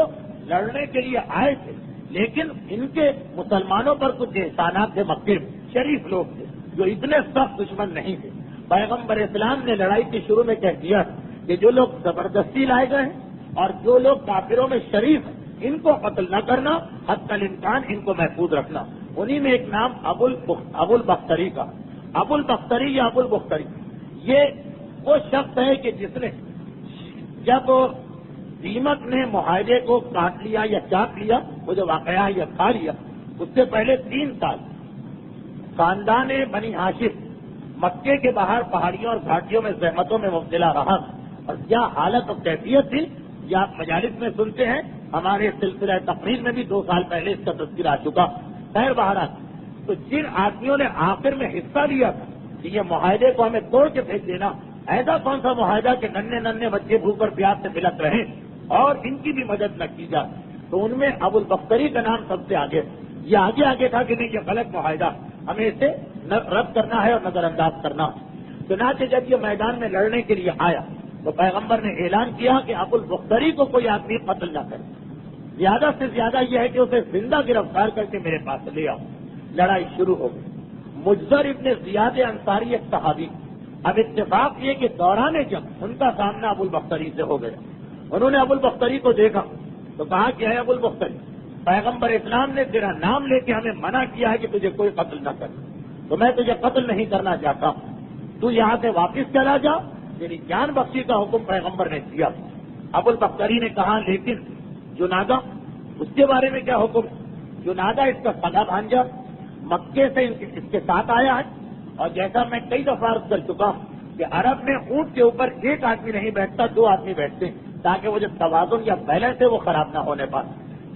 لڑنے کے لیے آئے تھے لیکن ان کے مسلمانوں پر کچھ احسانات تھے، مکے میں شریف لوگ تھے جو اتنے سخت دشمن نہیں تھے. پیغمبر اسلام نے لڑائی کے شروع میں کہہ دیا کہ جو لوگ زبردستی لائے گئے ہیں اور جو لوگ کافروں میں شریف ہیں ان کو قتل نہ کرنا، حتی الامکان ان کو محفوظ رکھنا. انہی میں ایک نام ابو البختری کا. ابو البختری یا ابو البختری یہ وہ شخص ہے کہ جس نے جب دیمک نے معاہدے کو کاٹ لیا یا چاٹ لیا، وہ جو واقعہ ہے یا کھا لیا، اس سے پہلے 3 سال خاندان بنی ہاشم مکے کے باہر پہاڑیوں اور گھاٹیوں میں زحمتوں میں مبتلا رہا. اور کیا حالت اور کیفیت تھی یہ آپ مجالس میں سنتے ہیں. ہمارے سلسلہ تقریر میں بھی 2 سال پہلے اس کا تذکر آ چکا. خیر بہرحال تو جن آدمیوں نے آخر میں حصہ لیا تھا کہ یہ معاہدے کو ہمیں توڑ کے پھینک دینا، ایسا کون سا معاہدہ کہ ننھے بچے بھوک پر پیاس سے بلک رہیں اور ان کی بھی مدد نہ کی جائے. تو ان میں ابو البختری کا نام سب سے آگے. یہ آگے تھا کہ نہیں، یہ غلط معاہدہ، ہمیں اسے رد کرنا ہے اور نظر انداز کرنا. چنانچہ جب یہ میدان میں لڑنے کے لیے آیا تو پیغمبر نے اعلان کیا کہ ابو البختری کو کوئی آدمی قتل نہ کرے، زیادہ سے زیادہ یہ ہے کہ اسے زندہ گرفتار کر کے میرے پاس لے آؤ. لڑائی شروع ہو گئی. مجزر ابن زیاد انصاری ایک صحابی. اب اتفاق یہ کہ دوران جنگ ان کا سامنا ابو البختری سے ہو گیا. انہوں نے ابو البختری کو دیکھا تو کہا کہ ہے ابو البختری، پیغمبر اسلام نے تیرا نام لے کے ہمیں منع کیا ہے کہ تجھے کوئی قتل نہ کرے، تو میں تجھے قتل نہیں کرنا چاہتا ہوں، تو یہاں سے واپس چلا جا، تیری جان بخشی کا حکم پیغمبر نے دیا. ابو البختری نے کہا لیکن جنادہ، اس کے بارے میں کیا حکم؟ جنادہ اس کا سگا بھانجا مکے سے اس کے ساتھ آیا ہے، اور جیسا میں کئی دفعہ عرض کر چکا ہوں کہ عرب میں اونٹ کے اوپر 1 آدمی نہیں بیٹھتا، 2 آدمی بیٹھتے ہیں تاکہ وہ جو توازن یا بیلنس ہے وہ خراب نہ ہونے پائے.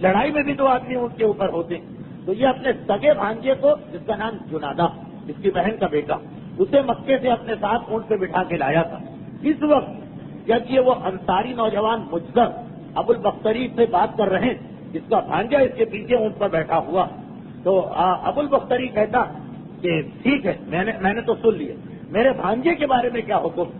لڑائی میں بھی 2 آدمی اونٹ کے اوپر ہوتے ہیں. تو یہ اپنے سگے بھانجے کو، جس کا نام جنادہ، اس کی بہن کا بیٹا، اسے مکے سے اپنے ساتھ اونٹ پہ بٹھا کے لایا تھا. اس وقت جب یہ وہ انصاری نوجوان مجزر ابو البختری سے بات کر رہے ہیں، اس کا بھانجا اس کے پیچھے اونٹ پر بیٹھا ہوا، تو ابو البختری کہتا کہ ٹھیک ہے، میں نے تو سن لیا، میرے بھانجے کے بارے میں کیا حکم؟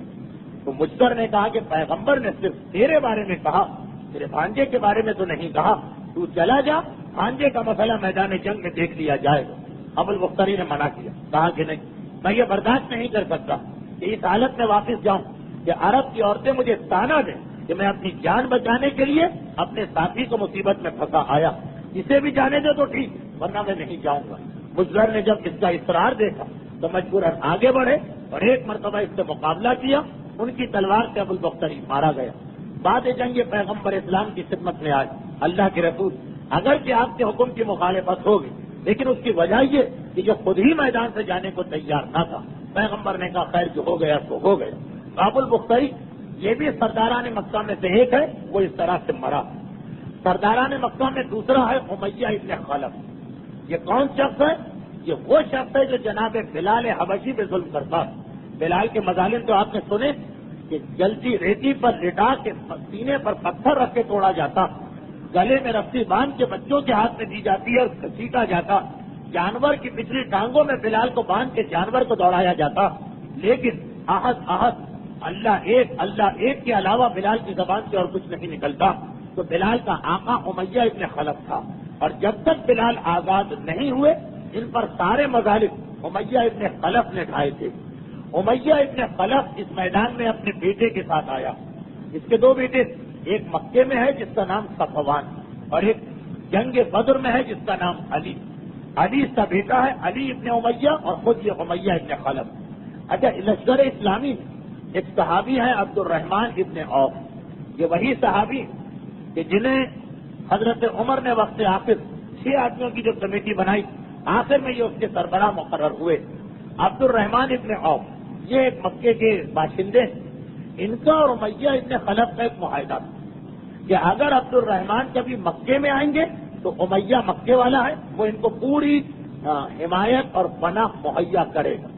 تو مجزر نے کہا کہ پیغمبر نے صرف تیرے بارے میں کہا، تیرے بھانجے کے بارے میں تو نہیں کہا، تو چلا جا، بھانجے کا مسئلہ میدان جنگ میں دیکھ لیا جائے گا. ابو البختری نے منع کیا، کہا کہ نہیں، میں یہ برداشت نہیں کر سکتا کہ اس حالت میں واپس جاؤں کہ عرب کی عورتیں مجھے تانا دیں کہ میں اپنی جان بچانے کے لیے اپنے ساتھی کو مصیبت میں پھنسا آیا. اسے بھی جانے دو تو ٹھیک، ورنہ میں نہیں جاؤں گا. مجزر نے جب اس کا اصرار دیکھا تو مجبوراً آگے بڑھے اور ایک مرتبہ اس سے مقابلہ کیا. ان کی تلوار سے ابو البختری مارا گیا. بعد جنگ پیغمبر اسلام کی خدمت میں آئے. اللہ کے رسول، اگر کہ آپ کے حکم کی مخالفت ہوگی لیکن اس کی وجہ یہ کہ جو خود ہی میدان سے جانے کو تیار نہ تھا. پیغمبر نے کہا خیر جو ہو گیا تو ہو گیا. ابو البختری یہ بھی سرداران مکہ میں سے ایک ہے، وہ اس طرح سے مرا. سرداران مکہ میں دوسرا ہے امیہ ابن خلف. یہ کون شخص ہے؟ یہ وہ شخص ہے جو جناب بلال حبشی پہ ظلم کرتا. بلال کے مظالم تو آپ نے سنے کہ جلتی ریتی پر لٹا کے سینے پر پتھر رکھ کے توڑا جاتا، گلے میں رسی باندھ کے بچوں کے ہاتھ میں دی جاتی ہے اور سیکا جاتا. جانور کی پچھلی ٹانگوں میں بلال کو باندھ کے جانور کو دوڑایا جاتا، لیکن احد احد اللہ ایک کے علاوہ بلال کی زبان سے اور کچھ نہیں نکلتا. تو بلال کا آقا امیہ ابن خلف تھا، اور جب تک بلال آزاد نہیں ہوئے ان پر سارے مظالم امیہ ابن خلف نے ڈھائے تھے. امیہ ابن خلف اس میدان میں اپنے بیٹے کے ساتھ آیا. اس کے دو بیٹے، ایک مکے میں ہے جس کا نام صفوان، اور ایک جنگ بدر میں ہے جس کا نام علی. علی اس کا بیٹا ہے، علی ابن امیہ، اور خود یہ امیہ ابن خلف. اچھا، لشکر اسلامی میں ایک صحابی ہے عبد الرحمن ابن عوف. یہ وہی صحابی کہ جنہیں حضرت عمر نے وقت آخر 6 آدمیوں کی جو کمیٹی بنائی، آخر میں یہ اس کے سربراہ مقرر ہوئے. عبد الرحمن ابن عوف یہ ایک مکے کے باشندے ہیں. ان کا اور امیہ ابن خلف کا ایک معاہدہ تھا کہ اگر عبد الرحمن کبھی مکے میں آئیں گے تو امیہ مکے والا ہے، وہ ان کو پوری حمایت اور پناہ مہیا کرے گا،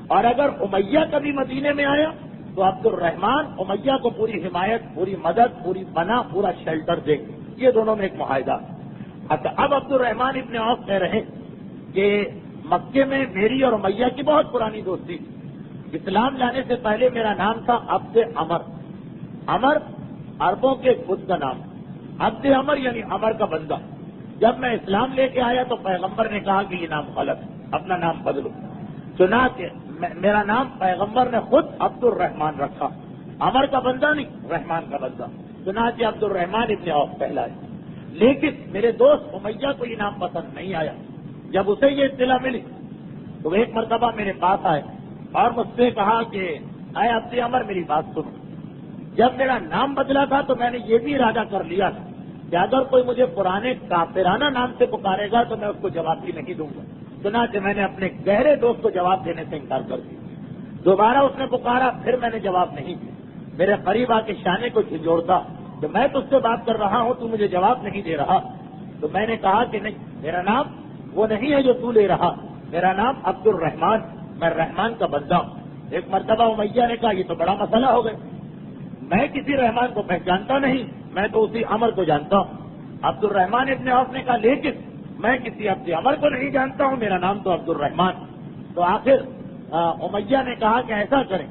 اور اگر امیہ کبھی مدینے میں آیا تو عبد الرحمن امیہ کو پوری حمایت، پوری مدد، پوری پناہ، پورا شیلٹر دیں گے. یہ دونوں میں ایک معاہدہ. اچھا، اب عبد الرحمن ابن عوف کہہ رہے کہ مکے میں میری اور امیہ کی بہت پرانی دوستی تھی. اسلام لانے سے پہلے میرا نام تھا عبد عمر. عمر عربوں کے خود کا نام، عبد عمر یعنی عمر کا بندہ. جب میں اسلام لے کے آیا تو پیغمبر نے کہا کہ یہ نام غلط ہے، اپنا نام بدلو. چنانچہ میرا نام پیغمبر نے خود عبد الرحمن رکھا، عمر کا بندہ نہیں، رحمان کا بندہ. چنانچہ عبد الرحمن ابن عوف کہلائے. لیکن میرے دوست امیہ کو یہ نام پسند نہیں آیا. جب اسے یہ اطلاع ملی تو وہ ایک مرتبہ میرے پاس آئے اور مجھ سے کہا کہ اے عبد عمر میری بات سنو. جب میرا نام بدلا تھا تو میں نے یہ بھی ارادہ کر لیا تھا کہ اگر کوئی مجھے پرانے کافرانہ نام سے پکارے گا تو میں اس کو جواب بھی نہیں دوں گا. چنانچہ میں نے اپنے گہرے دوست کو جواب دینے سے انکار کر دیا. دوبارہ اس نے پکارا، پھر میں نے جواب نہیں دیا. میرے قریب آ کے شانے کو جھنجھوڑتا کہ میں تجھ سے بات کر رہا ہوں، تو مجھے جواب نہیں دے رہا. تو میں نے کہا کہ نہیں، میرا نام وہ نہیں ہے جو تو لے رہا، میرا نام عبد الرحمن، میں رحمان کا بندہ ہوں. ایک مرتبہ امیہ نے کہا یہ تو بڑا مسئلہ ہو گیا، میں کسی رحمان کو پہچانتا نہیں، میں تو اسی عمر کو جانتا ہوں. عبد الرحمن ابن عوف نے کہا لیکن میں کسی عبد عمر کو نہیں جانتا ہوں، میرا نام تو عبد الرحمن. تو آخر امیہ نے کہا کہ ایسا کریں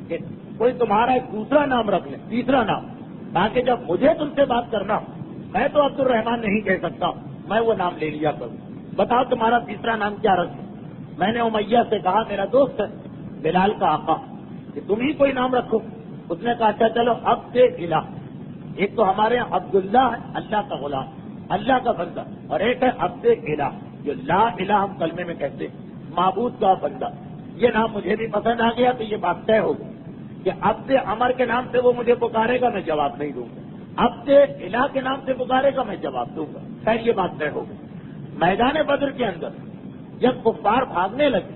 کہ کوئی تمہارا ایک دوسرا نام رکھ لیں، تیسرا نام، تاکہ جب مجھے تم سے بات کرنا ہو میں تو عبد الرحمن نہیں کہہ سکتا ہوں، میں وہ نام لے لیا کروں. بتاؤ تمہارا تیسرا نام کیا رکھیں؟ میں نے امیہ سے کہا میرا دوست ہے بلال کا آقا، کہ تم ہی کوئی نام رکھو. اس نے کہا اچھا چلو عبد الہ. ایک تو ہمارے یہاں عبداللہ ہے، اللہ کا غلام، اللہ کا بندہ، اور ایک ہے عبد الہ جو لا الہ ہم کلمے میں کہتے ہیں، معبود کا بندہ. یہ نام مجھے بھی پسند آ گیا تو یہ بات طے ہوگی کہ عبد عمر کے نام سے وہ مجھے پکارے گا میں جواب نہیں دوں گا، عبد الہ کے نام سے پکارے گا میں جواب دوں گا. خیر یہ بات طے ہوگی. میدان بدر کے اندر جب کفار بھاگنے لگے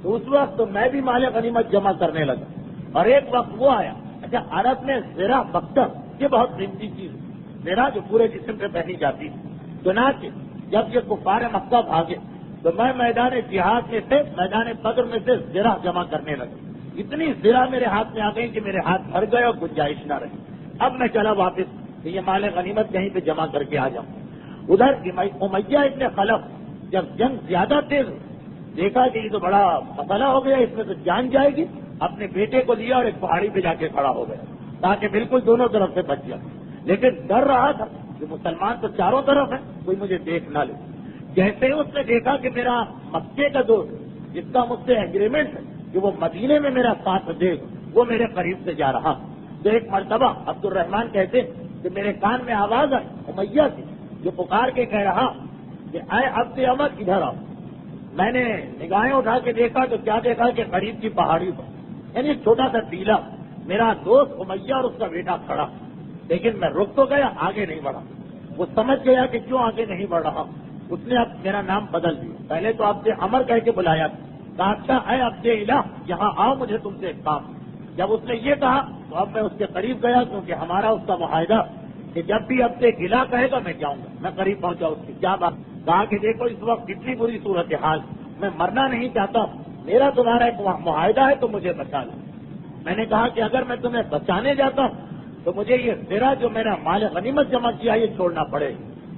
تو اس وقت تو میں بھی مال غنیمت جمع کرنے لگا، اور ایک وقت وہ آیا. اچھا، عرب میں زرہ بختر یہ بہت قیمتی چیز ہے، زرہ جو پورے جسم پہ پہنی جاتی ہے. چنانچہ جب یہ کفار مکہ بھاگے تو میں میدان جہاد میں سے، میدان بدر میں سے زرہ جمع کرنے لگا. اتنی زرہ میرے ہاتھ میں آ گئی کہ میرے ہاتھ بھر گئے اور گنجائش نہ رہی. اب میں چلا واپس کہ یہ مال غنیمت کہیں پہ جمع کر کے آ جاؤں. ادھر امیہ ابن خلف جب جنگ زیادہ تیز دیکھا کہ یہ تو بڑا مسئلہ ہو گیا، اس میں تو جان جائے گی، اپنے بیٹے کو لیا اور ایک پہاڑی پہ جا کے کھڑا ہو گیا تاکہ بالکل دونوں طرف سے بچ جائے. لیکن ڈر رہا تھا کہ مسلمان تو چاروں طرف ہے، کوئی مجھے دیکھ نہ لے. جیسے ہی اس نے دیکھا کہ میرا مکے کا دوست جس کا مجھ سے ایگریمنٹ ہے کہ وہ مدینے میں میرا ساتھ دے گا، وہ میرے قریب سے جا رہا. تو ایک مرتبہ عبد الرحمن کہتے کہ میرے کان میں آواز آئی امیہ کی، جو پکار کے کہہ رہا کہ اے عبد عمر ادھر آؤ. میں نے نگاہیں اٹھا کے دیکھا تو کیا دیکھا کہ قریب کی پہاڑی پر یعنی ایک چھوٹا سا ٹیلا، میرا دوست امیہ اور اس کا بیٹا کھڑا. لیکن میں رک تو گیا، آگے نہیں بڑھا. وہ سمجھ گیا کہ کیوں آگے نہیں بڑھ رہا. اس نے اب میرا نام بدل دیا. پہلے تو عبد عمر کہہ کے بلایا تھا، کہا اچھا اے عبد الہ یہاں آؤ، مجھے تم سے ایک کام. جب اس نے یہ کہا تو اب میں اس کے قریب گیا، کیونکہ ہمارا اس کا معاہدہ کہ جب بھی عبد الہ کہے گا میں جاؤں گا. میں قریب پہنچا اس کی. کیا بات؟ کہا کہ دیکھو اس وقت کتنی بری صورتحال، میں مرنا نہیں چاہتا، میرا تمہارا ایک معاہدہ ہے تو مجھے بچا لو. میں نے کہا کہ اگر میں تمہیں بچانے جاتا ہوں تو مجھے یہ زرہ جو میرا مال غنیمت جمع کیا یہ چھوڑنا پڑے.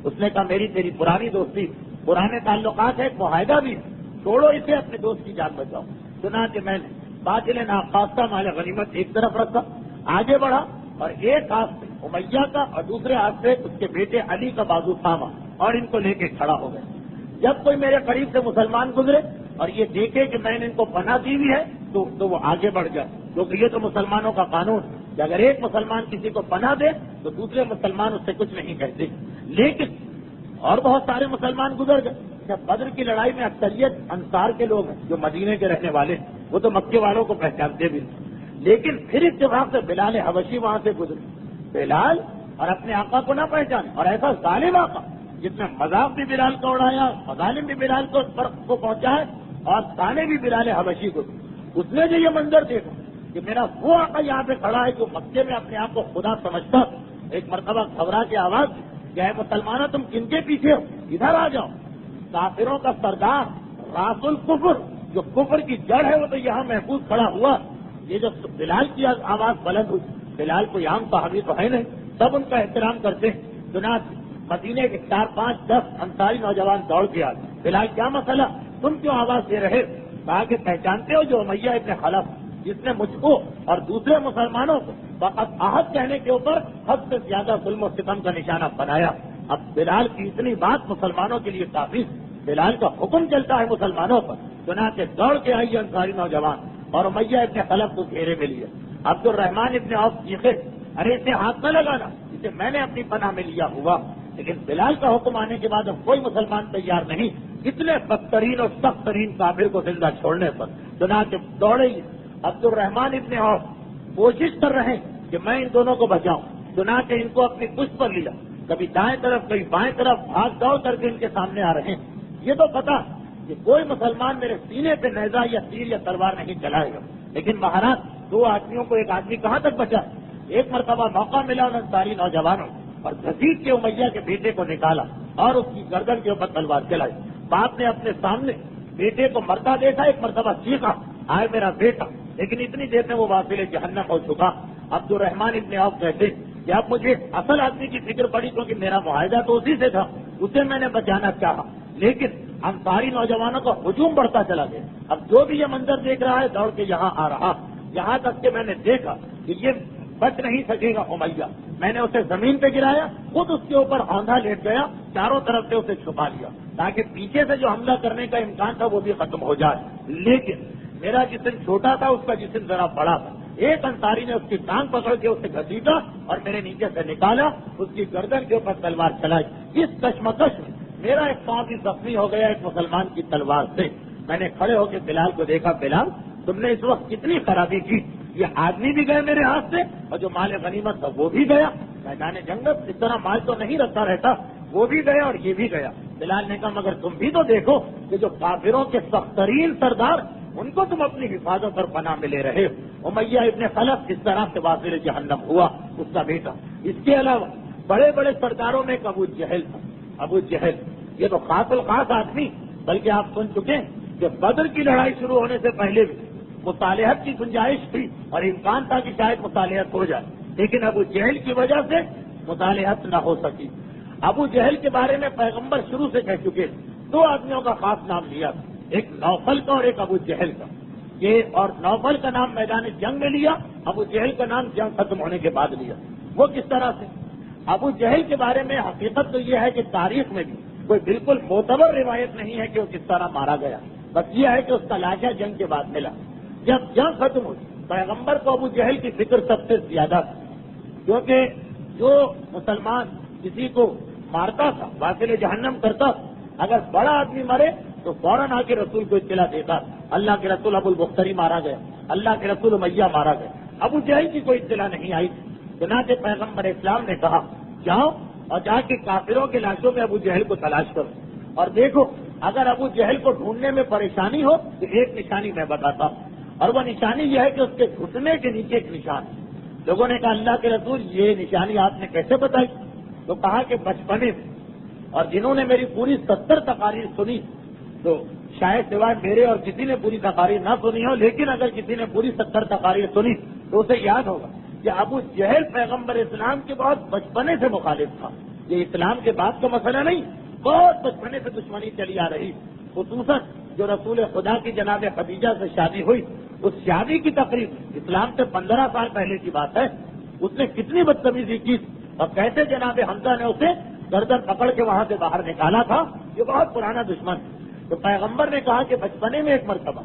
اس نے کہا میری تیری پرانی دوستی پرانے تعلقات ہے، ایک معاہدہ بھی ہے، چھوڑو اسے، اپنے دوست کی جان بچاؤ۔ چنانچہ میں نے باطل ناخواستہ مال غنیمت ایک طرف رکھا، آگے بڑھا اور ایک ہاتھ سے امیہ کا اور دوسرے ہاتھ سے اس کے بیٹے علی کا بازو تھاما اور ان کو لے کے کھڑا ہو گئے۔ جب کوئی میرے قریب سے مسلمان گزرے اور یہ دیکھے کہ میں نے ان کو پناہ دی ہوئی ہے تو وہ آگے بڑھ جائے، کیونکہ یہ تو مسلمانوں کا قانون کہ اگر ایک مسلمان کسی کو پناہ دے تو دوسرے مسلمان اس سے کچھ نہیں کہتے۔ لیکن اور بہت سارے مسلمان گزر گئے۔ جب بدر کی لڑائی میں اکثریت انصار کے لوگ ہیں جو مدینے کے رہنے والے ہیں، وہ تو مکے والوں کو پہچانتے بھی نہیں، لیکن پھر اتفاق سے بلال حبشی وہاں سے گزرے۔ بلال اور اپنے آقا کو نہ پہچانے، اور ایسا ظالم آقا جس نے مذاق بھی بلال کو اڑایا، مظالم بھی بلال کو پہنچا ہے اور تانے بھی بلال حبشی کو۔ اس نے جو یہ منظر دیکھا کہ میرا وہ آقا یہاں پہ کھڑا ہے جو مکے میں اپنے آپ کو خدا سمجھتا، ایک مرتبہ گھبرا کے آواز، کیا ہے مسلمانوں تم کن کے پیچھے ہو، ادھر آ جاؤ۔ کافروں کا سردار راس الکفر، جو کفر کی جڑ ہے، وہ تو یہاں محفوظ کھڑا ہوا۔ یہ جو بلال کی آواز بلند ہوئی، بلال کوئی عام صحابی تو ہے نہیں، سب ان کا احترام کرتے ہیں۔ چنانچہ مدینے کے 4 5 10 انصاری نوجوان دوڑ کے آئے، بلال کیا مسئلہ، تم کیوں آواز دے رہے؟ کہا کہ پہچانتے ہو جو امیہ ابن خلف جس نے مجھ کو اور دوسرے مسلمانوں کو فقط احد کہنے کے اوپر حد سے زیادہ ظلم و ستم کا نشانہ بنایا۔ اب بلال کی اتنی بات مسلمانوں کے لیے کافی، بلال کا حکم چلتا ہے مسلمانوں پر۔ چنانچہ دوڑ کے آئی انصاری نوجوان اور امیہ ابن خلف کو گھیرے میں لیا۔ عبد الرحمان ابن عوف چیخے، ارے اسے ہاتھ نہ لگانا، اسے میں نے اپنی پناہ میں لیا ہوا۔ لیکن بلال کا حکم آنے کے بعد اب کوئی مسلمان تیار نہیں اتنے بدترین اور سخت ترین کافر کو زندہ چھوڑنے پر۔ چنانچہ دوڑے ہی عبد الرحمان ابن عوف کوشش کر رہے ہیں کہ میں ان دونوں کو بچاؤں، چنانچہ ان کو اپنی پشت پر لیا، کبھی دائیں طرف کبھی بائیں طرف بھاگ دوڑ کر کے ان کے سامنے آ رہے ہیں۔ یہ تو پتا کہ کوئی مسلمان میرے سینے پہ نیزہ یا تیر یا تلوار نہیں چلائے گا، لیکن مہاراج 2 آدمیوں کو ایک آدمی کہاں تک بچا؟ ایک مرتبہ موقع ملا ان ساری نوجوانوں اور گھسیٹ کے امیہ کے بیٹے کو نکالا اور اس کی گردن کے اوپر تلوار چلائی۔ باپ نے اپنے سامنے بیٹے کو مرتا دیکھا، ایک مرتبہ چیخا، آئے میرا بیٹا، لیکن اتنی دیر میں وہ واصل جہنم ہو چکا۔ عبد الرحمان ابن عوف کہتے کہ اب مجھے اصل آدمی کی فکر پڑی، کیونکہ میرا معاہدہ تو اسی سے تھا، اسے میں نے بچانا چاہا، لیکن انصاری نوجوانوں کا ہجوم بڑھتا چلا گیا۔ اب جو بھی یہ منظر دیکھ رہا ہے دوڑ کے یہاں آ رہا، یہاں تک کہ میں نے دیکھا کہ یہ بچ نہیں سکے گا امیہ۔ میں نے اسے زمین پہ گرایا، خود اس کے اوپر اوندھا لیٹ گیا، چاروں طرف سے اسے چھپا لیا تاکہ پیچھے سے جو حملہ کرنے کا امکان تھا وہ بھی ختم ہو جائے۔ لیکن میرا جسم چھوٹا تھا، اس کا جسم ذرا بڑا تھا۔ ایک انصاری نے اس کی ٹانگ پکڑ کے اسے گھسیٹا اور میرے نیچے سے نکالا، اس کی گردن کے اوپر تلوار چلائی۔ اس کشمکش میں میرا ایک پاؤں بھی زخمی ہو گیا ایک مسلمان کی تلوار سے۔ میں نے کھڑے ہو کے بلال کو دیکھا، بلال تم نے اس وقت کتنی خرابی کی، یہ آدمی بھی گئے میرے ہاتھ سے اور جو مال غنیمت تھا وہ بھی گیا۔ میدان جنگ اس طرح مال تو نہیں رکھتا رہتا، وہ بھی گیا اور یہ بھی گیا۔ بلال نے کہا مگر تم بھی تو دیکھو کہ جو کافروں کے سخت ترین سردار ان کو تم اپنی حفاظت اور پناہ میں لے رہے ہو۔ امیہ ابن خلف اس طرح سے واصل جہنم ہوا، اس کا بیٹا۔ اس کے علاوہ بڑے بڑے سرداروں میں ایک ابو جہل تھا۔ ابو جہل یہ تو خاص الخاص آدمی، بلکہ آپ سن چکے کہ بدر کی لڑائی شروع ہونے سے پہلے بھی مصالحت کی گنجائش تھی اور امکان تھا کہ شاید مصالحت ہو جائے، لیکن ابو جہل کی وجہ سے مصالحت نہ ہو سکی۔ ابو جہل کے بارے میں پیغمبر شروع سے کہہ چکے، 2 آدمیوں کا خاص نام لیا، ایک نوفل کا اور ایک ابو جہل کا۔ یہ اور نوفل کا نام میدان جنگ میں لیا، ابو جہل کا نام جنگ ختم ہونے کے بعد لیا۔ وہ کس طرح سے؟ ابو جہل کے بارے میں حقیقت تو یہ ہے کہ تاریخ میں بھی کوئی بالکل معتبر روایت نہیں ہے کہ وہ کس طرح مارا گیا، بس یہ ہے کہ اس کا لاشا جنگ کے بعد ملا۔ جب جنگ ختم ہوئی پیغمبر کو ابو جہل کی فکر سب سے زیادہ تھی، کیونکہ جو مسلمان کسی کو مارتا تھا، واصل جہنم کرتا تھا، اگر بڑا آدمی مرے تو فوراً آ کے رسول کو اطلاع دیتا، اللہ کے رسول ابو البختری مارا گیا، اللہ کے رسول امیہ مارا گیا۔ ابو جہل کی کوئی اطلاع نہیں آئی تھی، چنانچہ پیغمبر اسلام نے کہا جاؤ اور جا کے کافروں کے لاشوں میں ابو جہل کو تلاش کرو اور دیکھو، اگر ابو جہل کو ڈھونڈنے میں پریشانی ہو تو ایک نشانی میں بتاتا ہوں، اور وہ نشانی یہ ہے کہ اس کے گھٹنے کے نیچے ایک نشان ہے۔ لوگوں نے کہا اللہ کے رسول یہ نشانی آپ نے کیسے بتائی؟ تو کہا کہ بچپنے میں، اور جنہوں نے میری پوری 70 تقاریر سنی تو شاید سوائے میرے اور کسی نے پوری تقاریر نہ سنی ہو، لیکن اگر کسی نے پوری 70 تقاریر سنی تو اسے یاد ہوگا کہ ابو جہل پیغمبر اسلام کے بہت بچپنے سے مخالف تھا۔ یہ اسلام کے بعد کا مسئلہ نہیں، بہت بچپنے سے دشمنی چلی آ رہی، خصوصاً جو رسول خدا کی جناب خدیجہ سے شادی ہوئی، اس شادی کی تقریب اسلام سے 15 سال پہلے کی بات ہے، اس نے کتنی بدتمیزی کی اور کیسے جناب حمزہ نے اسے گردن پکڑ کے وہاں سے باہر نکالا تھا، یہ بہت پرانا دشمن۔ تو پیغمبر نے کہا کہ بچپنے میں ایک مرتبہ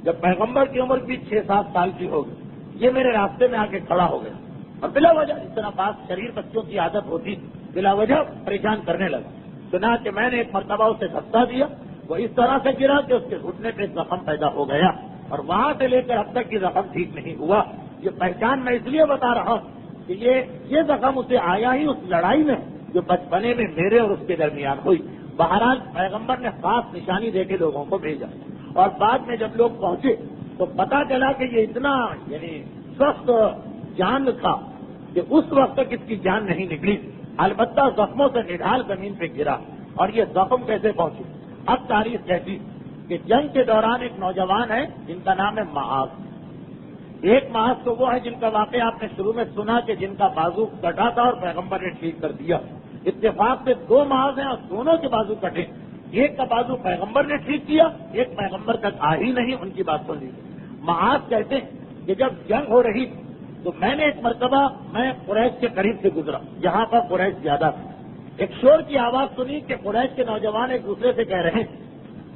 جب پیغمبر کی عمر بھی 6-7 سال کی ہوگی، یہ میرے راستے میں آ کے کھڑا ہو گیا اور بلا وجہ اس طرح پاس شریر بچوں کی عادت ہوتی، بلا وجہ پریشان کرنے لگا۔ سنا کہ میں نے ایک مرتبہ اسے دھکا دیا، وہ اس طرح سے گرا کہ اس کے گھٹنے پہ زخم پیدا ہو گیا اور وہاں سے لے کر اب تک یہ زخم ٹھیک نہیں ہوا۔ یہ پہچان میں اس لیے بتا رہا ہوں کہ یہ زخم اسے آیا ہی اس لڑائی میں جو بچپنے میں میرے اور اس کے درمیان ہوئی۔ بہرحال پیغمبر نے خاص نشانی دے کے لوگوں کو بھیجا اور بعد میں جب لوگ پہنچے تو پتا چلا کہ یہ اتنا سخت جان تھا کہ اس وقت تک اس کی جان نہیں نکلی، البتہ زخموں سے نڈھال زمین پہ گرا۔ اور یہ زخم کیسے پہنچے؟ اب تاریخ کہتی کہ جنگ کے دوران ایک نوجوان ہے جن کا نام ہے معاذ۔ ایک معاذ تو وہ ہے جن کا واقعہ آپ نے شروع میں سنا کہ جن کا بازو کٹا تھا اور پیغمبر نے ٹھیک کر دیا۔ اتفاق سے 2 معاذ ہیں اور دونوں کے بازو کٹے، ایک کا بازو پیغمبر نے ٹھیک کیا، ایک پیغمبر تک آ ہی نہیں ان کی بات سن لی۔ معاذ کہتے ہیں کہ جب جنگ ہو رہی تو میں نے ایک مرتبہ میں قریش کے قریب سے گزرا، جہاں پر قریش زیادہ تھا۔ ایک شور کی آواز سنی کہ قریش کے نوجوان ایک دوسرے سے کہہ رہے ہیں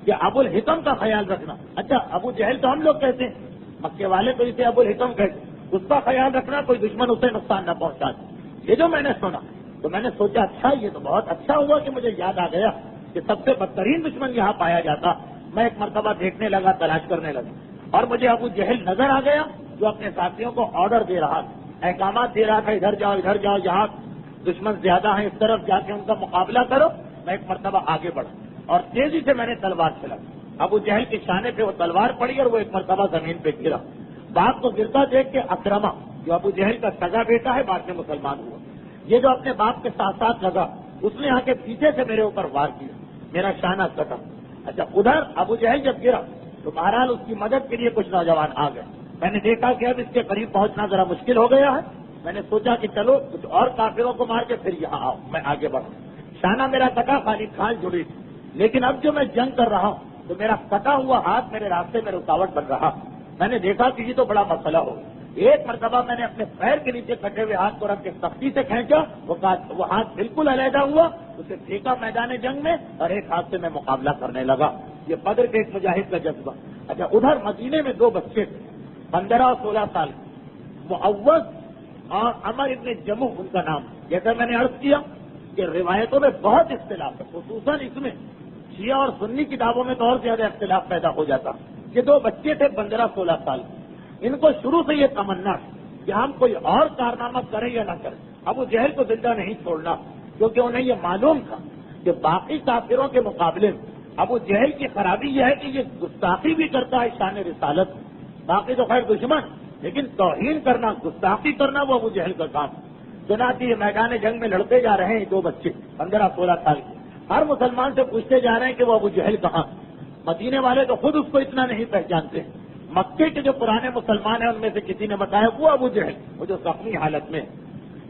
کہ ابو الحکم کا خیال رکھنا۔ اچھا، ابو جہل تو ہم لوگ کہتے ہیں، مکے والے تو اسے ابو الحکم کہتے ہیں، اس کا خیال رکھنا کوئی دشمن اسے نقصان نہ پہنچا دے۔ یہ جو میں نے سنا تو میں نے سوچا اچھا یہ تو بہت اچھا ہوا کہ مجھے یاد آ گیا کہ سب سے بدترین دشمن یہاں پایا جاتا۔ میں ایک مرتبہ دیکھنے لگا، تلاش کرنے لگا اور مجھے ابو جہل نظر آ گیا جو اپنے ساتھیوں کو آرڈر دے رہا تھا، احکامات دے رہا تھا، ادھر جاؤ، یہاں دشمن زیادہ ہیں، اس طرف جا کے ان کا مقابلہ کرو۔ میں ایک مرتبہ آگے بڑھا اور تیزی سے میں نے تلوار چلا، ابو جہل کے شانے پہ وہ تلوار پڑی اور وہ ایک مرتبہ زمین پہ گرا۔ باپ کو گرتا دیکھ کے اکرما جو ابو جہل کا سگا بیٹا ہے بعد میں مسلمان ہوا، یہ جو اپنے باپ کے ساتھ ساتھ لگا، اس نے آ کے پیچھے سے میرے اوپر وار کیا، میرا شانہ کٹا۔ اچھا، ادھر ابو جہل جب گرا تو بہرحال اس کی مدد کے لیے کچھ نوجوان آ گئے۔ میں نے دیکھا کہ اب اس کے قریب پہنچنا ذرا مشکل ہو گیا ہے، میں نے سوچا کہ چلو کچھ اور کافروں کو مار کے پھر یہاں آؤ، میں آگے بڑھا۔ شانہ میرا کٹا، خالی کھال جڑی تھی، لیکن اب جو میں جنگ کر رہا ہوں تو میرا کٹا ہوا ہاتھ میرے راستے میں رکاوٹ بن رہا۔ میں نے دیکھا کہ یہ تو بڑا مسئلہ ہو۔ ایک مرتبہ میں نے اپنے پیر کے نیچے کٹے ہوئے ہاتھ کو رکھ کے سختی سے کھینچا، وہ ہاتھ بالکل علیحدہ ہوا، اسے پھینکا میدان جنگ میں اور ایک ہاتھ سے میں مقابلہ کرنے لگا۔ یہ بدر کے ایک مجاہد کا جذبہ۔ اچھا، ادھر مدینے میں 2 بچے تھے، 15 اور 16 سال، معوذ اور عمر ابن جمح ان کا نام۔ جیسا میں نے عرض کیا کہ روایتوں میں بہت اختلاف ہے، خصوصاً اس میں شیعہ اور سنی کتابوں میں تو اور زیادہ اختلاف پیدا ہو جاتا۔ یہ 2 بچے تھے 15-16 سال، ان کو شروع سے یہ تمنا کہ ہم کوئی اور کارنامہ کریں یا نہ کریں، ابو جہل کو زندہ نہیں چھوڑنا، کیونکہ انہیں یہ معلوم تھا کہ باقی کافروں کے مقابلے میں ابو جہل کی خرابی یہ ہے کہ یہ گستاخی بھی کرتا ہے شان رسالت، باقی تو خیر دشمن، لیکن توہین کرنا، گستاخی کرنا وہ ابو جہل کا کام۔ چنانچہ یہ میدان جنگ میں لڑتے جا رہے ہیں 2 بچے 15-16 سال کے، ہر مسلمان سے پوچھتے جا رہے ہیں کہ وہ ابو جہل کہاں۔ مدینے والے تو خود اس کو اتنا نہیں پہچانتے، مکے کے جو پرانے مسلمان ہیں ان میں سے کسی نے بتایا وہ ابو جہل، وہ جو زخمی حالت میں۔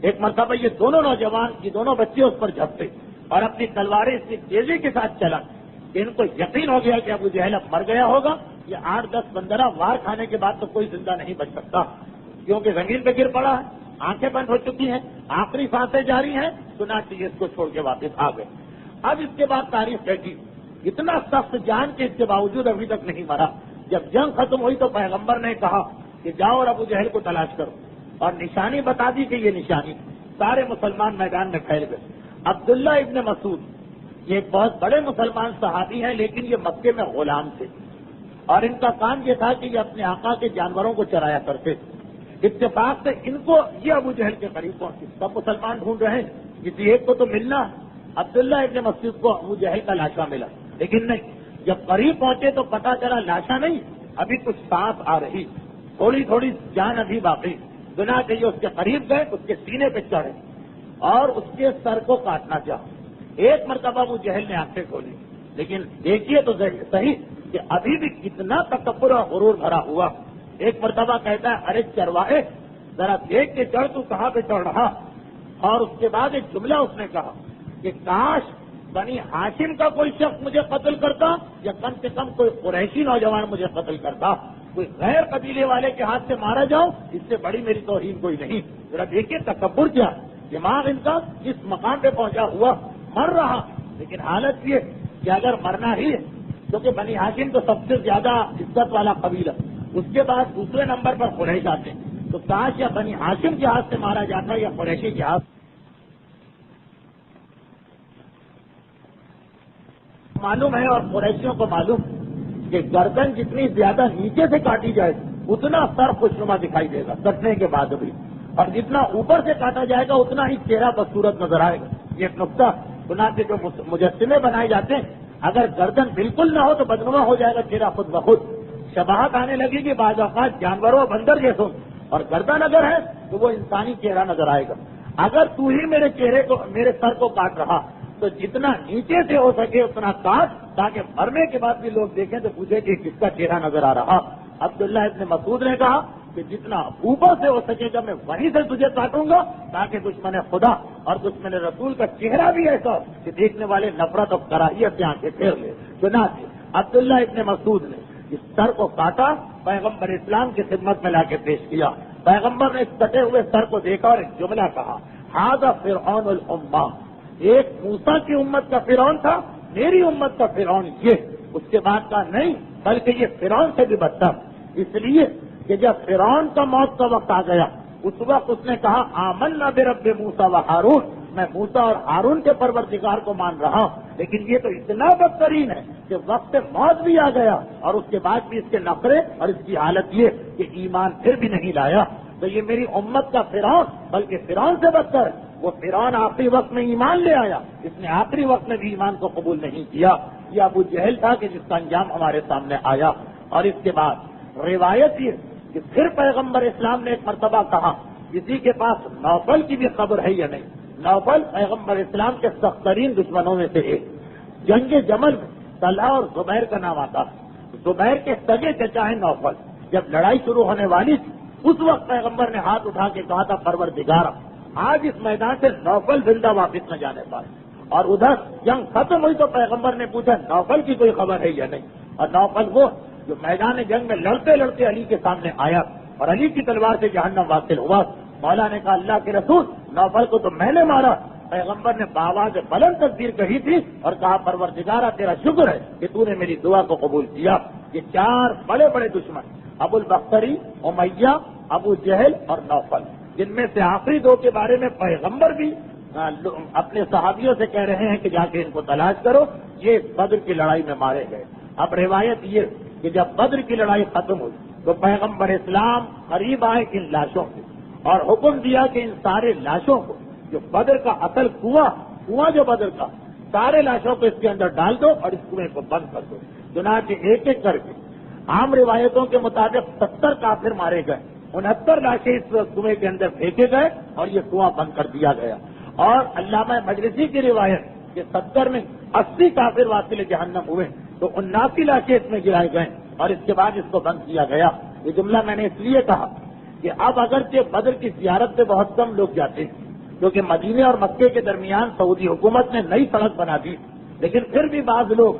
ایک مرتبہ یہ دونوں نوجوان، یہ دونوں بچے اس پر جھپتے اور اپنی تلواریں اتنی تیزی کے ساتھ چلا کہ ان کو یقین ہو گیا کہ ابو جہل اب مر گیا ہوگا۔ یہ 8-10-15 وار کھانے کے بعد تو کوئی زندہ نہیں بچ سکتا، کیونکہ زمین پہ گر پڑا ہے، آنکھیں بند ہو چکی ہیں، آخری سانسیں جاری ہیں، چنانچہ اس کو چھوڑ کے واپس آ گئے۔ اب اس کے بعد تاریخ کہتی اتنا سخت جان کے اس کے باوجود ابھی تک نہیں مرا۔ جب جنگ ختم ہوئی تو پیغمبر نے کہا کہ جاؤ اور ابو جہل کو تلاش کرو، اور نشانی بتا دی کہ یہ نشانی۔ سارے مسلمان میدان میں پھیل گئے۔ عبداللہ ابن مسعود یہ ایک بہت بڑے مسلمان صحابی ہیں، لیکن یہ مکے میں غلام تھے اور ان کا کام یہ تھا کہ یہ اپنے آقا کے جانوروں کو چرایا کرتے تھے۔ اتفاق سے ان کو یہ ابو جہل کے قریب پہنچے، سب مسلمان ڈھونڈ رہے ہیں، کسی ایک کو تو ملنا۔ عبداللہ ابن مسعود کو ابو جہل کا لاشا ملا، لیکن نہیں، جب قریب پہنچے تو پتا چلا لاشا نہیں، ابھی کچھ سانس آ رہی، تھوڑی تھوڑی جان ابھی باقی۔ بنا کہ یہ اس کے قریب گئے، اس کے سینے پہ چڑھے اور اس کے سر کو کاٹنا چاہا۔ ایک مرتبہ ابو جہل نے آنکھیں کھولی، لیکن دیکھیے تو صحیح کہ ابھی بھی کتنا تکبر اور غرور بھرا ہوا۔ ایک مرتبہ کہتا ہے ارے چرواہے ذرا دیکھ کے چڑھ، تو کہاں پہ چڑھ رہا؟ اور اس کے بعد ایک جملہ اس نے کہا کہ کاش بنی ہاشم کا کوئی شخص مجھے قتل کرتا یا کم سے کم کوئی قریشی نوجوان مجھے قتل کرتا، کوئی غیر قبیلے والے کے ہاتھ سے مارا جاؤ، اس سے بڑی میری توہین کوئی نہیں۔ ذرا دیکھیے تکبر کیا، دماغ ان کا اس مقام پہ پہنچا ہوا، مر رہا، لیکن حالت یہ کہ اگر مرنا ہی ہے، کیونکہ بنی ہاشم تو سب سے زیادہ عزت والا قبیلہ، اس کے بعد دوسرے نمبر پر قریش آتے ہیں، تو کاش یا بنی ہاشم کے ہاتھ سے مارا جاتا یا قریشی کے ہاتھ۔ معلوم ہے اور قریشیوں کو معلوم کہ گردن جتنی زیادہ نیچے سے کاٹی جائے اتنا سر خوشنما دکھائی دے گا کٹنے کے بعد بھی، اور جتنا اوپر سے کاٹا جائے گا اتنا ہی چہرہ بدصورت نظر آئے گا۔ یہ ایک نقطہ چنانچہ جو مجسمے بنائے جاتے ہیں، اگر گردن بالکل نہ ہو تو بدنما ہو جائے گا چہرہ خود بخود، شباہت آنے لگے گی بعض اوقات جانوروں بندر جیسوں، اور گردن اگر ہے تو وہ انسانی چہرہ نظر آئے گا۔ اگر تو ہی میرے سر کو کاٹ رہا تو جتنا نیچے سے ہو سکے اتنا کاٹ، تاکہ مرنے کے بعد بھی لوگ دیکھیں تو پوچھیں کہ کس کا چہرہ نظر آ رہا۔ عبداللہ ابن مسعود نے کہا کہ جتنا اوپر سے ہو سکے گا میں وہیں سے تجھے کاٹوں گا، تاکہ دشمن خدا اور دشمن رسول کا چہرہ بھی ایسا کہ دیکھنے والے نفرت اور کراہیت سے آنکھیں پھیر لے۔ چنانچہ عبداللہ ابن مسعود نے اس سر کو کاٹا، پیغمبر اسلام کی خدمت میں لا کے پیش کیا۔ پیغمبر نے اس کٹے ہوئے سر کو دیکھا اور ایک جملہ کہا، ھذا فرعون الامہ، ایک موسیٰ کی امت کا فرعون تھا، میری امت کا فرعون یہ، اس کے بعد کا نہیں بلکہ یہ فرعون سے بھی بدتر، اس لیے کہ جب فرعون کا موت کا وقت آ گیا اس وقت اس نے کہا آمنا برب موسیٰ و ہارون، میں موسیٰ اور ہارون کے پروردگار کو مان رہا ہوں، لیکن یہ تو اتنا بدترین ہے کہ وقت موت بھی آ گیا اور اس کے بعد بھی اس کے نخرے اور اس کی حالت یہ کہ ایمان پھر بھی نہیں لایا، تو یہ میری امت کا فرعون بلکہ فرعون سے بدتر ہے۔ وہ فرعون آخری وقت میں ایمان لے آیا، اس نے آخری وقت میں بھی ایمان کو قبول نہیں کیا۔ یہ ابو جہل تھا کہ جس کا انجام ہمارے سامنے آیا۔ اور اس کے بعد روایت یہ کہ پھر پیغمبر اسلام نے ایک مرتبہ کہا کسی کے پاس نوفل کی بھی خبر ہے یا نہیں۔ نوفل پیغمبر اسلام کے سخت ترین دشمنوں میں سے ایک، جنگ جمل میں طلحہ اور زبیر کا نام آتا ہے، زبیر کے سگے چچا ہیں نوفل۔ جب لڑائی شروع ہونے والی تھی اس وقت پیغمبر نے ہاتھ اٹھا کے کہا تھا پروردگارا آج اس میدان سے نوفل زندہ واپس نہ جانے پائے، اور ادھر جنگ ختم ہوئی تو پیغمبر نے پوچھا نوفل کی کوئی خبر ہے یا نہیں، اور نوفل وہ جو میدان جنگ میں لڑتے لڑتے علی کے سامنے آیا اور علی کی تلوار سے جہنم واصل ہوا۔ مولا نے کہا اللہ کے رسول نوفل کو تو میں نے مارا، پیغمبر نے بآواز بلند تکبیر کہی تھی اور کہا پروردگارا تیرا شکر ہے کہ تو نے میری دعا کو قبول کیا۔ یہ چار بڑے بڑے دشمن ابو البختری، امیہ، ابو جہل اور نوفل، جن میں سے آخری دو کے بارے میں پیغمبر بھی اپنے صحابیوں سے کہہ رہے ہیں کہ جا کے ان کو تلاش کرو، یہ بدر کی لڑائی میں مارے گئے۔ اب روایت یہ کہ جب بدر کی لڑائی ختم ہوئی تو پیغمبر اسلام قریب آئے ان لاشوں کے اور حکم دیا کہ ان سارے لاشوں کو جو بدر کا اصل کنواں جو بدر کا، سارے لاشوں کو اس کے اندر ڈال دو اور اس کنویں کو بند کر دو۔ چنانچہ ایک ایک کر کے عام روایتوں کے مطابق 70 کافر مارے گئے، 69 لاشیں اس کنویں کے اندر پھینکے گئے اور یہ کنواں بند کر دیا گیا۔ اور علامہ مجلسی کی روایت کہ 70 میں 80 کافر واصل جہنم ہوئے تو 79 لاشیں اس میں گرائے گئے اور اس کے بعد اس کو بند کیا گیا۔ یہ جملہ میں نے اس لیے کہا کہ اب اگرچہ بدر کی زیارت سے بہت کم لوگ جاتے ہیں کیونکہ مدینے اور مکے کے درمیان سعودی حکومت نے نئی سڑک بنا دی، لیکن پھر بھی بعض لوگ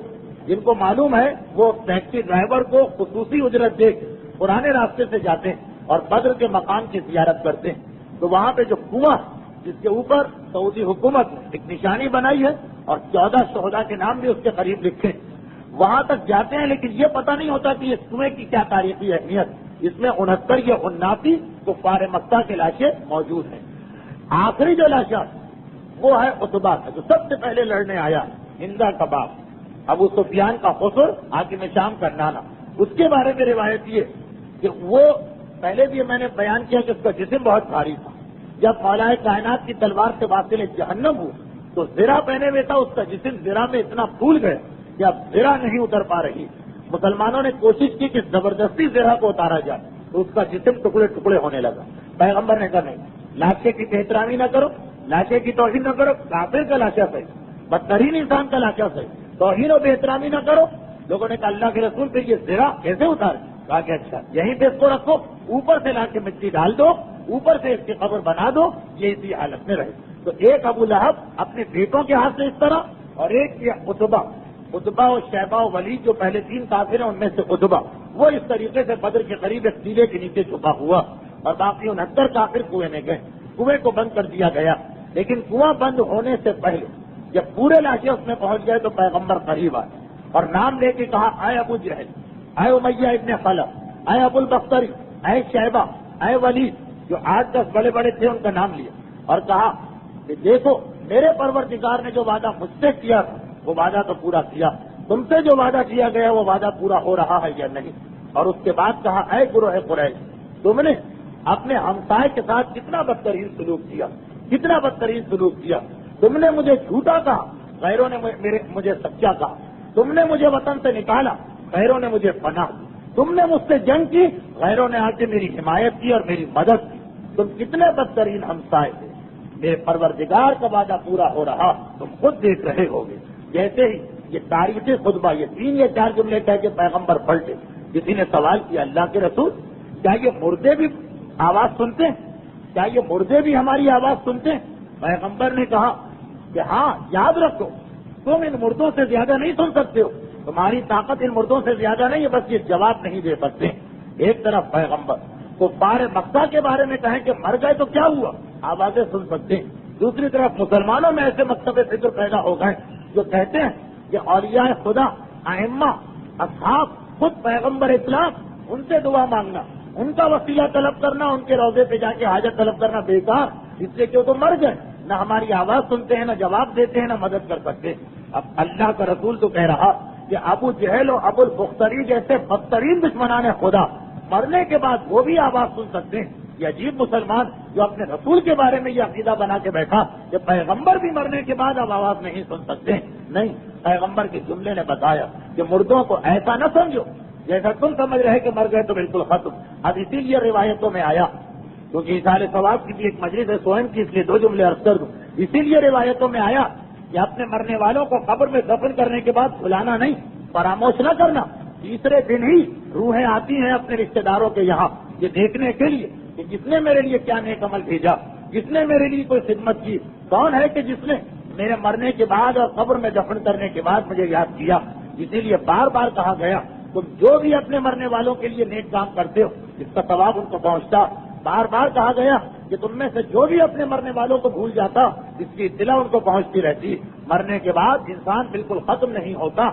جن کو معلوم ہے وہ ٹیکسی ڈرائیور کو خصوصی اجرت دے کے پرانے راستے سے جاتے ہیں اور بدر کے مقام کی زیارت کرتے ہیں، تو وہاں پہ جو کنواں جس کے اوپر سعودی حکومت نے ایک نشانی بنائی ہے اور 14 شہداء کے نام بھی اس کے قریب لکھے ہیں، وہاں تک جاتے ہیں، لیکن یہ پتہ نہیں ہوتا کہ اس کنویں کی کیا تاریخی اہمیت۔ اس میں 69 یا 79 کفار مکہ کے لاشیں موجود ہیں۔ آخری جو لاشا وہ ہے عتبہ کا جو سب سے پہلے لڑنے آیا، ہندا کا باپ، ابو سفیان کا خسر، حاکم شام کا نانا۔ اس کے بارے میں روایت یہ کہ وہ پہلے بھی میں نے بیان کیا کہ اس کا جسم بہت بھاری تھا، جب مولا کائنات کی تلوار سے واصل جہنم ہوا تو زرہ پہنے ہوئے تھا، اس کا جسم زرہ میں اتنا پھول گیا کہ اب زرہ نہیں اتر پا رہی۔ مسلمانوں نے کوشش کی کہ زبردستی زرہ کو اتارا جائے تو اس کا جسم ٹکڑے ٹکڑے ہونے لگا۔ پیغمبر نے کہا نہیں، لاشے کی بے احترامی نہ کرو، لاشے کی توہین نہ کرو، کافر کا لاشا صحیح، بدترین انسان کا لاشا صحیح، توہین و بے احترامی نہ کرو۔ لوگوں نے کہا اللہ کے رسول پھر یہ زرہ کیسے اتارے؟ کہا کہ اچھا یہیں پہ اس کو رکھو، اوپر سے لا کے مٹی ڈال دو، اوپر سے اس کی قبر بنا دو، یہ اسی حالت میں رہے۔ تو ایک ابو لہب اپنے بیٹوں کے ہاتھ سے اس طرح اور ایک یہ عتبہ و شیبہ و ولید جو پہلے 3 کافر ہیں ان میں سے عتبہ، وہ اس طریقے سے بدر کے قریب ایک ٹیلے کے نیچے چھپا ہوا، اور باقی 69 کافر کنویں میں گئے. کنویں کو بند کر دیا گیا، لیکن کنواں بند ہونے سے پہلے جب پورے لاشیں اس میں پہنچ گئے تو پیغمبر قریب آئے اور نام لے کے کہا، اے ابو جہل، اے امیہ ابن خلف، اے ابو البختری، اے شیبہ، اے ولید، جو 8-10 بڑے بڑے تھے ان کا نام لیا اور کہا کہ دیکھو میرے پروردگار نے جو وعدہ مجھ سے کیا تھا وہ وعدہ تو پورا کیا، تم سے جو وعدہ کیا گیا وہ وعدہ پورا ہو رہا ہے یا نہیں. اور اس کے بعد کہا، اے گروہ قریش، تم نے اپنے ہمسائے کے ساتھ کتنا بدترین سلوک کیا، کتنا بدترین سلوک کیا. تم نے مجھے جھوٹا کہا، غیروں نے مجھے سچا کہا. تم نے مجھے وطن سے نکالا، غیروں نے مجھے پناہ دی. تم نے مجھ سے جنگ کی، غیروں نے آ کے میری حمایت کی اور میری مدد کی. تم کتنے بدترین ہمسائے تھے. میرے پروردگار کا وعدہ پورا ہو رہا تم خود دیکھ رہے ہوگے. جیسے ہی یہ تاریخی خطبہ، یہ 3 یا 4 جملے کہہ کے پیغمبر پلٹے. کسی نے سوال کیا، اللہ کے رسول، کیا یہ مردے بھی آواز سنتے ہیں؟ کیا یہ مردے بھی ہماری آواز سنتے ہیں؟ پیغمبر نے کہا کہ ہاں، یاد رکھو تم ان مردوں سے زیادہ نہیں سن سکتے ہو، تمہاری طاقت ان مردوں سے زیادہ نہیں ہے، بس یہ جواب نہیں دے سکتے. ایک طرف پیغمبر کفار مکہ کے بارے میں کہیں کہ مر گئے تو کیا ہوا، آوازیں سن سکتے ہیں. دوسری طرف مسلمانوں میں ایسے مکتب فکر پیدا ہو گئے جو کہتے ہیں کہ اولیاء خدا، ائمہ، اصحاب، خود پیغمبر اسلام، ان سے دعا مانگنا، ان کا وسیلہ طلب کرنا، ان کے روضے پہ جا کے حاجت طلب کرنا بیکار، اس لیے کہ وہ تو مر گئے، نہ ہماری آواز سنتے ہیں، نہ جواب دیتے ہیں، نہ مدد کر سکتے. اب اللہ کا رسول تو کہہ رہا کہ ابو جہل اور ابو البختری جیسے بدترین دشمنان خدا مرنے کے بعد وہ بھی آواز سن سکتے ہیں. یہ عجیب مسلمان جو اپنے رسول کے بارے میں یہ عقیدہ بنا کے بیٹھا کہ پیغمبر بھی مرنے کے بعد اب آواز نہیں سن سکتے. نہیں، پیغمبر کے جملے نے بتایا کہ مردوں کو ایسا نہ سمجھو جیسا تم سمجھ رہے کہ مر گئے تو بالکل ختم. اب اسی لیے روایتوں میں آیا، کیونکہ اظہار ثواب کی بھی ایک مجلس ہے سوئم کی، اس لیے 2 جملے عرض کر دوں. اسی لیے روایتوں میں آیا کہ اپنے مرنے والوں کو قبر میں دفن کرنے کے بعد بلانا نہیں، فراموش نہ کرنا. تیسرے دن ہی روحیں آتی ہیں اپنے رشتے داروں کے یہاں یہ دیکھنے کے لیے کہ جس نے میرے لیے کیا نیک عمل بھیجا، جس نے میرے لیے کوئی خدمت کی، کون ہے کہ جس نے میرے مرنے کے بعد اور قبر میں دفن کرنے کے بعد مجھے یاد کیا. اسی لیے بار بار کہا گیا تم جو بھی اپنے مرنے والوں کے لیے نیک کام کرتے ہو اس کا ثواب ان کو پہنچتا. بار بار کہا گیا کہ تم میں سے جو بھی اپنے مرنے والوں کو بھول جاتا اس کی اطلاع ان کو پہنچتی رہتی. مرنے کے بعد انسان بالکل ختم نہیں ہوتا،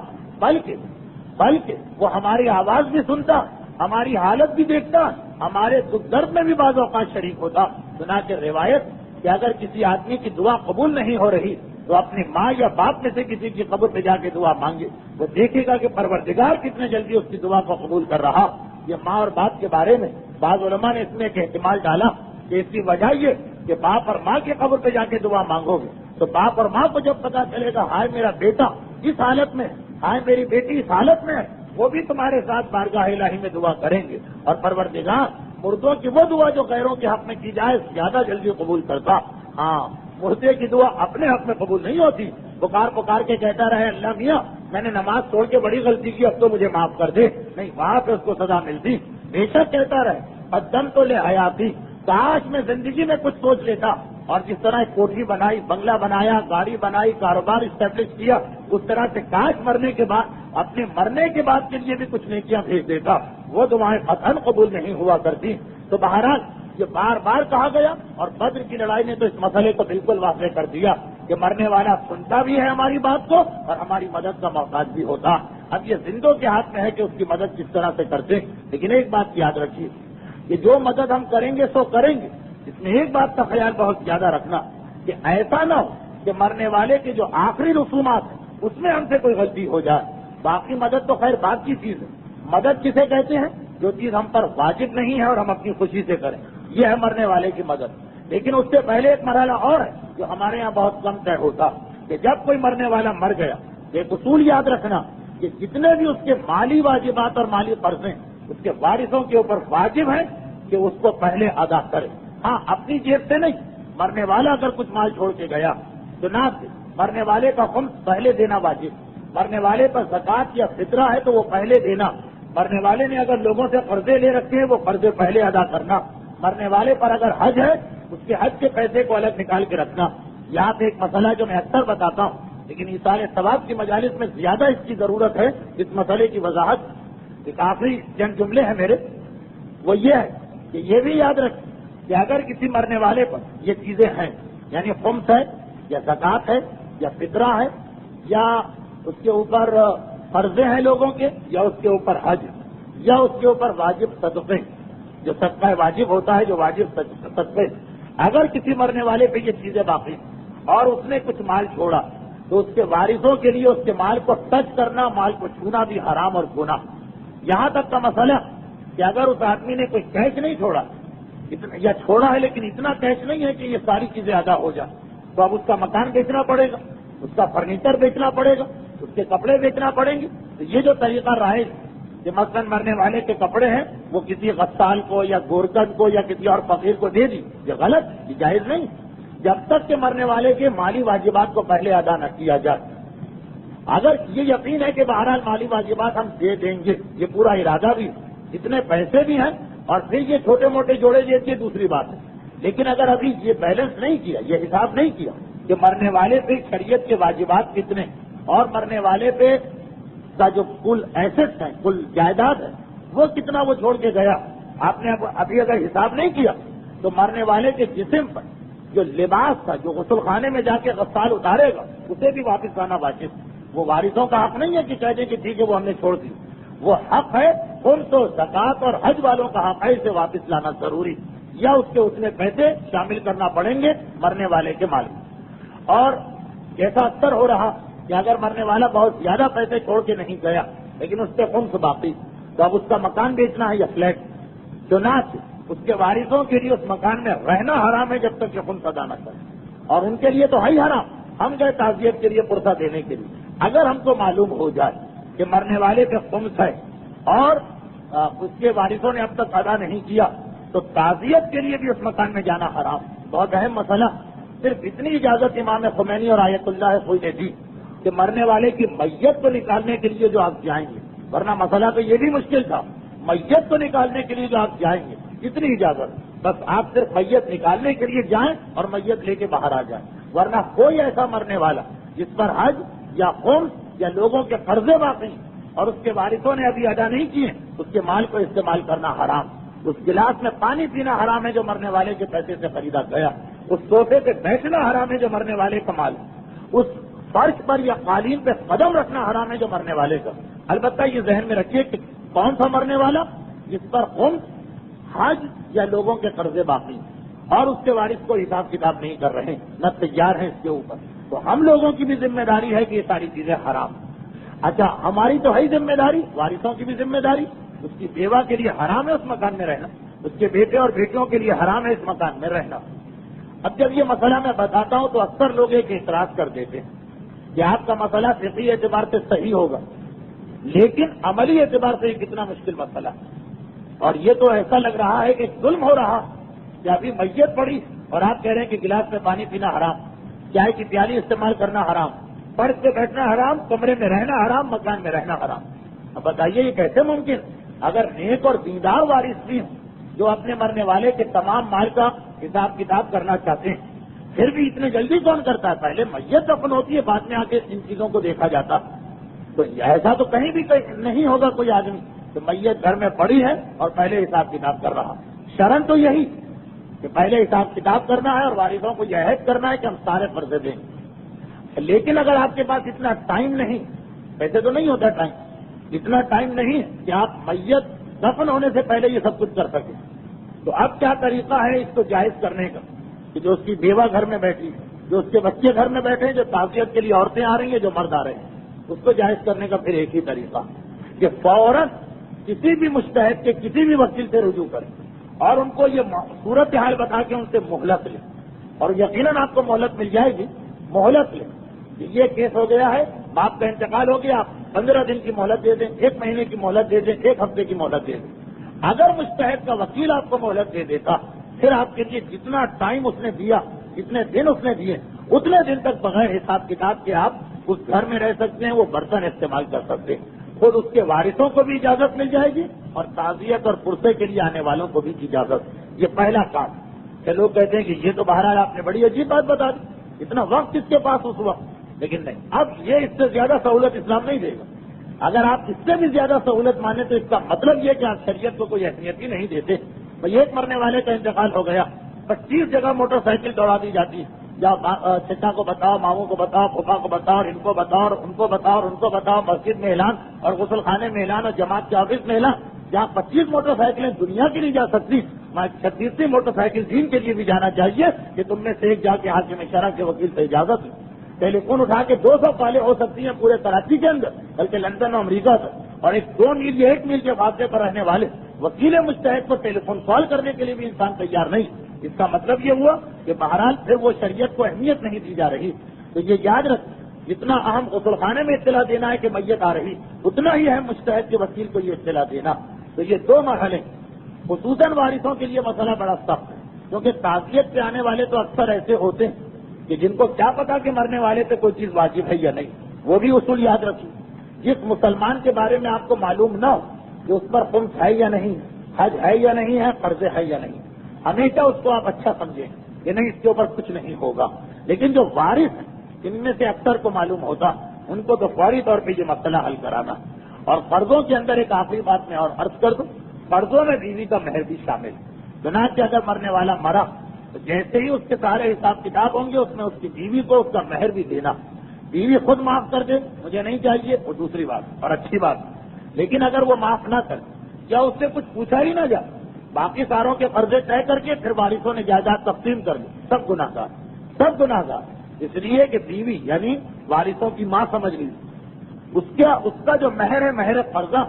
بلکہ وہ ہماری آواز بھی سنتا، ہماری حالت بھی دیکھتا، ہمارے دکھ درد میں بھی بعض اوقات شریک ہوتا. چنانچہ روایت کہ اگر کسی آدمی کی دعا قبول نہیں ہو رہی تو اپنی ماں یا باپ میں سے کسی کی قبر پہ جا کے دعا مانگے، وہ دیکھے گا کہ پروردگار کتنے جلدی اس کی دعا کو قبول کر رہا. یہ ماں اور باپ کے بارے میں بعض علماء نے اس میں ایک احتمال ڈالا کہ اس کی وجہ یہ کہ باپ اور ماں کی قبر پہ جا کے دعا مانگو گے تو باپ اور ماں کو جب پتا چلے گا ہائے میرا بیٹا اس حالت میں، ہائے میری بیٹی اس حالت میں، وہ بھی تمہارے ساتھ بارگاہ الہی میں دعا کریں گے. اور پروردگار مردوں کی وہ دعا جو غیروں کے حق میں کی جائے زیادہ جلدی قبول کرتا. ہاں، مردے کی دعا اپنے حق میں قبول نہیں ہوتی. پکار کے کہتا رہے اللہ میاں میں نے نماز چھوڑ کے بڑی غلطی کی اب تو مجھے معاف کر دے، نہیں، وہاں پہ اس کو سزا ملتی. بے شک کہتا رہے قدم تو لے حیاتی، کاش میں زندگی میں کچھ سوچ لیتا اور جس طرح ایک کوٹھی بنائی، بنگلہ بنایا، گاڑی بنائی، کاروبار اسٹیبلش کیا، اس طرح سے کاش مرنے کے بعد اپنے مرنے کے بعد کے لیے بھی کچھ نیکیاں بھیج دیتا. وہ دعائیں قطعاً قبول نہیں ہوا کرتی. تو بہرحال یہ بار بار کہا گیا اور بدر کی لڑائی نے تو اس مسئلے کو بالکل واضح کر دیا کہ مرنے والا سنتا بھی ہے ہماری بات کو اور ہماری مدد کا محتاج بھی ہوتا. اب یہ زندوں کے ہاتھ میں ہے کہ اس کی مدد کس طرح سے کرتے. لیکن ایک بات یاد رکھیے کہ جو مدد ہم کریں گے سو کریں گے، اس میں ایک بات کا خیال بہت زیادہ رکھنا کہ ایسا نہ ہو کہ مرنے والے کے جو آخری رسومات ہیں اس میں ہم سے کوئی غلطی ہو جائے. باقی مدد تو خیر بات کی چیز ہے. مدد کسے کہتے ہیں؟ جو چیز ہم پر واجب نہیں ہے اور ہم اپنی خوشی سے کریں، یہ ہے مرنے والے کی مدد. لیکن اس سے پہلے ایک مرحلہ اور ہے جو ہمارے یہاں بہت کم طے ہوتا کہ جب کوئی مرنے والا مر گیا، ایک اصول یاد رکھنا کہ جتنے بھی اس کے مالی واجبات اور مالی قرض ہیں اس کے وارثوں کے اوپر واجب ہے کہ اس کو پہلے ادا کرے. ہاں، اپنی جیب سے نہیں. مرنے والا اگر کچھ مال چھوڑ کے گیا تو نہ مرنے والے کا خمس پہلے دینا واجب. مرنے والے پر زکوٰۃ یا فطرہ ہے تو وہ پہلے دینا. مرنے والے نے اگر لوگوں سے قرضے لے رکھے ہیں وہ قرضے پہلے ادا کرنا. مرنے والے پر اگر حج ہے اس کے حج کے پیسے کو الگ نکال کے رکھنا. یہاں پہ ایک مسئلہ جو میں اکثر بتاتا ہوں لیکن ایصال ثواب کی مجالس میں زیادہ اس کی ضرورت ہے. اس مسئلے کی وضاحت ایک آخری چند جملے ہیں میرے، وہ یہ ہے کہ یہ بھی یاد رکھیں کہ اگر کسی مرنے والے پر یہ چیزیں ہیں، یعنی خمس ہے یا زکوٰۃ ہے یا فطرہ ہے یا اس کے اوپر فرضے ہیں لوگوں کے، یا اس کے اوپر حج، یا اس کے اوپر واجب صدقے، جو صدقہ واجب ہوتا ہے، جو واجب صدقے، اگر کسی مرنے والے پہ یہ چیزیں باقی اور اس نے کچھ مال چھوڑا تو اس کے وارثوں کے لیے اس کے مال کو ٹچ کرنا، مال کو چھونا بھی حرام اور گناہ. یہاں تک کا مسئلہ کہ اگر اس آدمی نے کوئی کیش نہیں چھوڑا یا چھوڑا ہے لیکن اتنا کیش نہیں ہے کہ یہ ساری چیزیں ادا ہو جائیں، تو اب اس کا مکان بیچنا پڑے گا، اس کا فرنیچر بیچنا پڑے گا، اس کے کپڑے بیچنا پڑیں گے. تو یہ جو طریقہ رائج کہ مثلاً مرنے والے کے کپڑے ہیں وہ کسی غسال کو یا گورکن کو یا کسی اور فقیر کو دے دی، یہ غلط، یہ جائز نہیں جب تک کہ مرنے والے کے مالی واجبات کو پہلے ادا نہ کیا جائے. اگر یہ یقین ہے کہ بہرحال مالی واجبات ہم دے دیں گے، یہ پورا ارادہ بھی، اتنے پیسے بھی ہیں اور پھر یہ چھوٹے موٹے جوڑے دیتے، دوسری بات ہے. لیکن اگر ابھی یہ بیلنس نہیں کیا، یہ حساب نہیں کیا کہ مرنے والے پہ شریعت کے واجبات کتنے اور مرنے والے پہ کا جو کل ایسٹ ہے، کل جائیداد ہے، وہ کتنا وہ چھوڑ کے گیا، آپ نے ابھی اگر حساب نہیں کیا تو مرنے والے کے جسم پر جو لباس تھا، جو غسل خانے میں جا کے غسال اتارے گا، اسے بھی واپس لانا واجب. وہ وارثوں کا حق نہیں ہے کہ کہہ دیں کہ ٹھیک ہے وہ ہم نے چھوڑ دی، وہ حق ہے خمس و زکوٰۃ اور حج والوں کا حق ہے، اسے واپس لانا ضروری، یا اس کے اتنے پیسے شامل کرنا پڑیں گے مرنے والے کے مال میں. اور جیسا اکثر ہو رہا کہ اگر مرنے والا بہت زیادہ پیسے چھوڑ کے نہیں گیا لیکن اس پہ خمس باقی، تو اب اس کا مکان بیچنا ہے یا فلیٹ، چنانچہ اس کے وارثوں کے لیے اس مکان میں رہنا حرام ہے جب تک کہ خمس ادا نہ کرے. اور ان کے لیے تو ہے ہی حرام، ہم گئے تعزیت کے لیے پرسہ دینے کے لیے، اگر ہم کو معلوم ہو جائے کہ مرنے والے پہ خمس ہے اور اس کے وارثوں نے اب تک ادا نہیں کیا تو تعزیت کے لیے بھی اس مکان میں جانا حرام. بہت اہم مسئلہ. صرف اتنی اجازت امام خمینی اور آیت اللہ خوئی نے دی کہ مرنے والے کی میت کو نکالنے کے لیے جو آپ جائیں گے، ورنہ مسئلہ تو یہ بھی مشکل تھا، میت کو نکالنے کے لیے جو آپ جائیں گے، اتنی اجازت، بس آپ صرف میت نکالنے کے لیے جائیں اور میت لے کے باہر آ جائیں. ورنہ کوئی ایسا مرنے والا جس پر حج یا خمس یا لوگوں کے قرضے باقی اور اس کے وارثوں نے ابھی ادا نہیں کیے، اس کے مال کو استعمال کرنا حرام. اس گلاس میں پانی پینا حرام ہے جو مرنے والے کے پیسے سے خریدا گیا، اس صوفے پہ بیٹھنا حرام ہے جو مرنے والے کا مال، اس فرش پر یا قالین پہ قدم رکھنا حرام ہے جو مرنے والے کا. البتہ یہ ذہن میں رکھیے کہ کون سا مرنے والا جس پر خمس، حج یا لوگوں کے قرضے باقی اور اس کے وارث کو حساب کتاب نہیں کر رہے، نہ تیار ہیں اس کے اوپر، تو ہم لوگوں کی بھی ذمہ داری ہے کہ یہ ساری چیزیں حرام. اچھا، ہماری تو ہے ذمہ داری، وارثوں کی بھی ذمہ داری. اس کی بیوہ کے لیے حرام ہے اس مکان میں رہنا، اس کے بیٹے اور بیٹیوں کے لیے حرام ہے اس مکان میں رہنا. اب جب یہ مسئلہ میں بتاتا ہوں تو اکثر لوگ ایک اعتراض کر دیتے ہیں کہ آپ کا مسئلہ فقہی اعتبار سے صحیح ہوگا لیکن عملی اعتبار سے یہ کتنا مشکل مسئلہ ہے. اور یہ تو ایسا لگ رہا ہے کہ ظلم ہو رہا کہ ابھی میت پڑی اور آپ کہہ رہے ہیں کہ گلاس میں پانی پینا حرام، چائے کی پیالی استعمال کرنا حرام، فرش پہ بیٹھنا حرام، کمرے میں رہنا حرام، مکان میں رہنا حرام. اب بتائیے یہ کیسے ممکن؟ اگر نیک اور دیندار وارث بھی ہوں جو اپنے مرنے والے کے تمام مال کا حساب کتاب کرنا چاہتے ہیں، پھر بھی اتنے جلدی کون کرتا ہے؟ پہلے میت دفن ہوتی ہے، بعد میں آ کے ان چیزوں کو دیکھا جاتا. تو ایسا تو کہیں بھی نہیں ہوگا کوئی آدمی کہ میت گھر میں پڑی ہے اور پہلے حساب کتاب کر رہا. شرن تو یہی کہ پہلے حساب کتاب کرنا ہے اور وارثوں کو یہ عہد کرنا ہے کہ ہم سارے فرض دیں گے. لیکن اگر آپ کے پاس اتنا ٹائم نہیں، ویسے تو نہیں ہوتا ٹائم، اتنا ٹائم نہیں کہ آپ میت دفن ہونے سے پہلے یہ سب کچھ کر سکیں، تو اب کیا طریقہ ہے اس کو جائز کرنے کا کہ جو اس کی بیوہ گھر میں بیٹھی، جو اس کے بچے گھر میں بیٹھے ہیں، جو تعزیت کے لیے عورتیں آ رہی ہیں، جو مرد آ رہے ہیں، اس کو جائز کرنے کا پھر ایک ہی طریقہ کہ فوراً کسی بھی مجتہد کے کسی بھی وکیل سے رجوع کریں اور ان کو یہ صورتحال بتا کے ان سے مہلت لیں، اور یقیناً آپ کو مہلت مل جائے گی. مہلت لیں کہ یہ کیس ہو گیا ہے، باپ کا انتقال ہو گیا، آپ 15 دن کی مہلت دے دیں، 1 مہینے کی مہلت دے دیں، 1 ہفتے کی مہلت دے دیں. اگر مجتہد کا وکیل آپ کو مہلت دے دیتا پھر آپ کے لیے جتنا ٹائم اس نے دیا، جتنے دن اس نے دیے، اتنے دن تک بغیر حساب کتاب کے آپ اس گھر میں رہ سکتے ہیں، وہ برتن استعمال کر سکتے ہیں. خود اس کے وارثوں کو بھی اجازت مل جائے گی اور تعزیت اور پرسے کے لیے آنے والوں کو بھی اجازت. یہ پہلا کام. کہ لوگ کہتے ہیں کہ یہ تو بہرحال آپ نے بڑی عجیب بات بتا دی، اتنا وقت کس کے پاس اس وقت لیکن نہیں، اب یہ اس سے زیادہ سہولت اسلام نہیں دے گا۔ اگر آپ اس سے بھی زیادہ سہولت مانیں تو اس کا مطلب یہ کہ آپ شریعت کو کوئی اہمیت ہی نہیں دیتے۔ بھائی ایک مرنے والے کا انتقال ہو گیا، 25 جگہ موٹر سائیکل دوڑا دی جاتی ہے، یا چچا کو بتاؤ، ماموں کو بتاؤ، پھوپھا کو بتاؤ، اور ان کو بتاؤ، اور ان کو بتاؤ، اور ان کو بتاؤ، مسجد میں اعلان اور غسل خانے میں اعلان اور جماعت کے آفس میں اعلان، جہاں 25 موٹر سائیکلیں دنیا کی نہیں جا سکتی، 36ویں موٹر سائیکل دین کے لیے بھی جانا چاہیے کہ تم میں سے ایک جا کے حاکم شرع کے وکیل سے اجازت لو۔ ٹیلی فون اٹھا کے 200 کالیں ہو سکتی ہیں پورے کراچی کے اندر، بلکہ لندن اور امریکہ سے، اور 2 میل یا 1 میل کے فاصلے پر رہنے والے وکیل مستحق کو ٹیلی فون کال کرنے کے لیے بھی انسان تیار نہیں۔ اس کا مطلب یہ ہوا کہ بہرحال پھر وہ شریعت کو اہمیت نہیں دی جا رہی۔ تو یہ یاد رکھ، جتنا اہم غسل خانے میں اطلاع دینا ہے کہ میت آ رہی، اتنا ہی اہم مستحق کے وکیل کو یہ اطلاع دینا۔ تو یہ 2 مرحلے خصوصاً وارثوں کے لیے مسئلہ بڑا سخت ہے، کیونکہ تعزیت پہ آنے والے تو اکثر ایسے ہوتے ہیں کہ جن کو کیا پتا کہ مرنے والے پہ کوئی چیز واجب ہے یا نہیں۔ وہ بھی اصول یاد رکھیے، جس مسلمان کے بارے میں آپ کو معلوم نہ ہو کہ اس پر خمس ہے یا نہیں، حج ہے یا نہیں ہے، قرض ہے یا نہیں، ہمیشہ اس کو آپ اچھا سمجھیں کہ نہیں اس کے اوپر کچھ نہیں ہوگا۔ لیکن جو وارث ہیں، ان میں سے اکثر کو معلوم ہوتا، ان کو تو فوری طور پہ یہ مسئلہ حل کرانا۔ اور قرضوں کے اندر ایک آخری بات میں اور عرض کر دوں، قرضوں میں بیوی کا مہر بھی شامل ہے۔ چنانچہ اگر مرنے والا مرا تو جیسے ہی اس کے سارے حساب کتاب ہوں گے، اس میں اس کی بیوی کو اس کا مہر بھی دینا۔ بیوی خود معاف کر دے، مجھے نہیں چاہیے، وہ دوسری بات اور اچھی بات، لیکن اگر وہ معاف نہ کرے یا اس سے کچھ پوچھا ہی نہ جائے، باقی ساروں کے قرضے طے کر کے پھر وارثوں نے جائیداد تقسیم کر لی، سب گناہگار، سب گناہگار۔ اس لیے کہ بیوی یعنی وارثوں کی ماں سمجھ لی، اس کا جو مہر ہے، مہر قرضہ،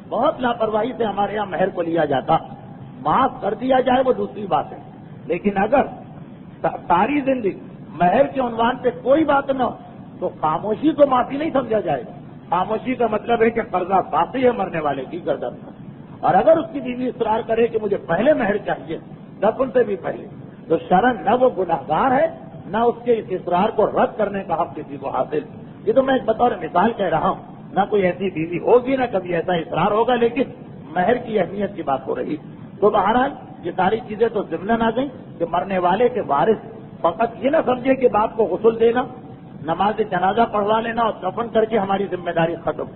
بہت لاپرواہی سے ہمارے یہاں مہر کو لیا جاتا۔ معاف کر دیا جائے وہ دوسری بات ہے، لیکن اگر ساری زندگی مہر کے عنوان پہ کوئی بات نہ ہو تو خاموشی کو معافی نہیں سمجھا جائے گا۔ خاموشی کا مطلب ہے کہ قرضہ باقی ہے مرنے والے کی گردن پر، اور اگر اس کی بیوی اصرار کرے کہ مجھے پہلے مہر چاہیے، دفن سے بھی پہلے، تو شرعاً نہ وہ گناہگار ہے، نہ اس کے اس اصرار کو رد کرنے کا حق کسی کو حاصل۔ یہ تو میں بطور مثال کہہ رہا ہوں، نہ کوئی ایسی بیوی ہوگی، نہ کبھی ایسا اصرار ہوگا، لیکن مہر کی اہمیت کی بات ہو رہی۔ تو بہرحال یہ ساری چیزیں تو ضمن آ گئیں کہ مرنے والے کے وارث فقط یہ نہ سمجھے کہ باپ کو غسل دینا، نماز جنازہ پڑھوا لینا اور دفن کر کے ہماری ذمہ داری ختم،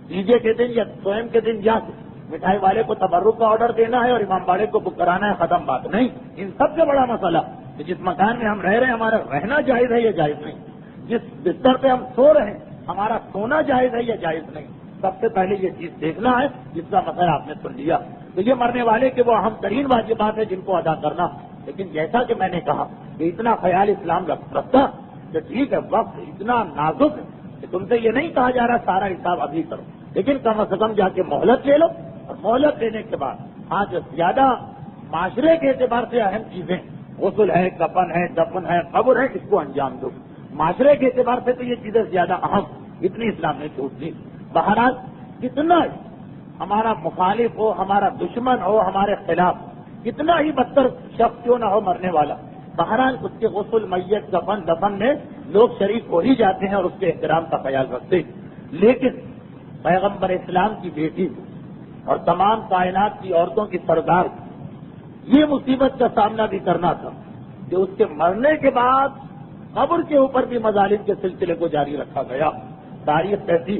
عیدے کے دن یا سوئم کے دن جا کے مٹھائی والے کو تبرک کا آرڈر دینا ہے اور امام باڑے کو بک کرانا ہے، ختم بات نہیں۔ ان سب سے بڑا مسئلہ کہ جس مکان میں ہم رہ رہے ہیں ہمارا رہنا جائز ہے یا جائز نہیں، جس بستر پہ ہم سو رہے ہیں ہمارا سونا جائز ہے یا جائز نہیں، سب سے پہلے یہ چیز دیکھنا ہے، جس کا مسئلہ آپ نے سن لیا۔ تو یہ مرنے والے کے وہ اہم ترین واجبات ہیں جن کو ادا کرنا۔ لیکن جیسا کہ میں نے کہا کہ اتنا خیال اسلام رکھتا کہ ٹھیک ہے وقت اتنا نازک ہے کہ تم سے یہ نہیں کہا جا رہا سارا حساب ابھی کرو، لیکن کم از کم جا کے مہلت لے لو، اور مہلت لینے کے بعد ہاں جو زیادہ معاشرے کے اعتبار سے اہم چیزیں غسل ہے، کفن ہے، دفن ہے، قبر ہے، اس کو انجام دو۔ معاشرے کے اعتبار سے تو یہ چیزیں زیادہ اہم، اتنی اسلام نے چھوٹ دی۔ بہرحال کتنا ہمارا مخالف ہو، ہمارا دشمن ہو، ہمارے خلاف کتنا ہی بدتر شخص کیوں نہ ہو مرنے والا، بہرحال اس کے غسل، میت، کفن، دفن میں لوگ شریک ہو ہی جاتے ہیں اور اس کے احترام کا خیال رکھتے ہیں۔ لیکن پیغمبر اسلام کی بیٹی اور تمام کائنات کی عورتوں کی سردار یہ مصیبت کا سامنا بھی کرنا تھا کہ اس کے مرنے کے بعد قبر کے اوپر بھی مظالم کے سلسلے کو جاری رکھا گیا۔ تاریخ کہتی،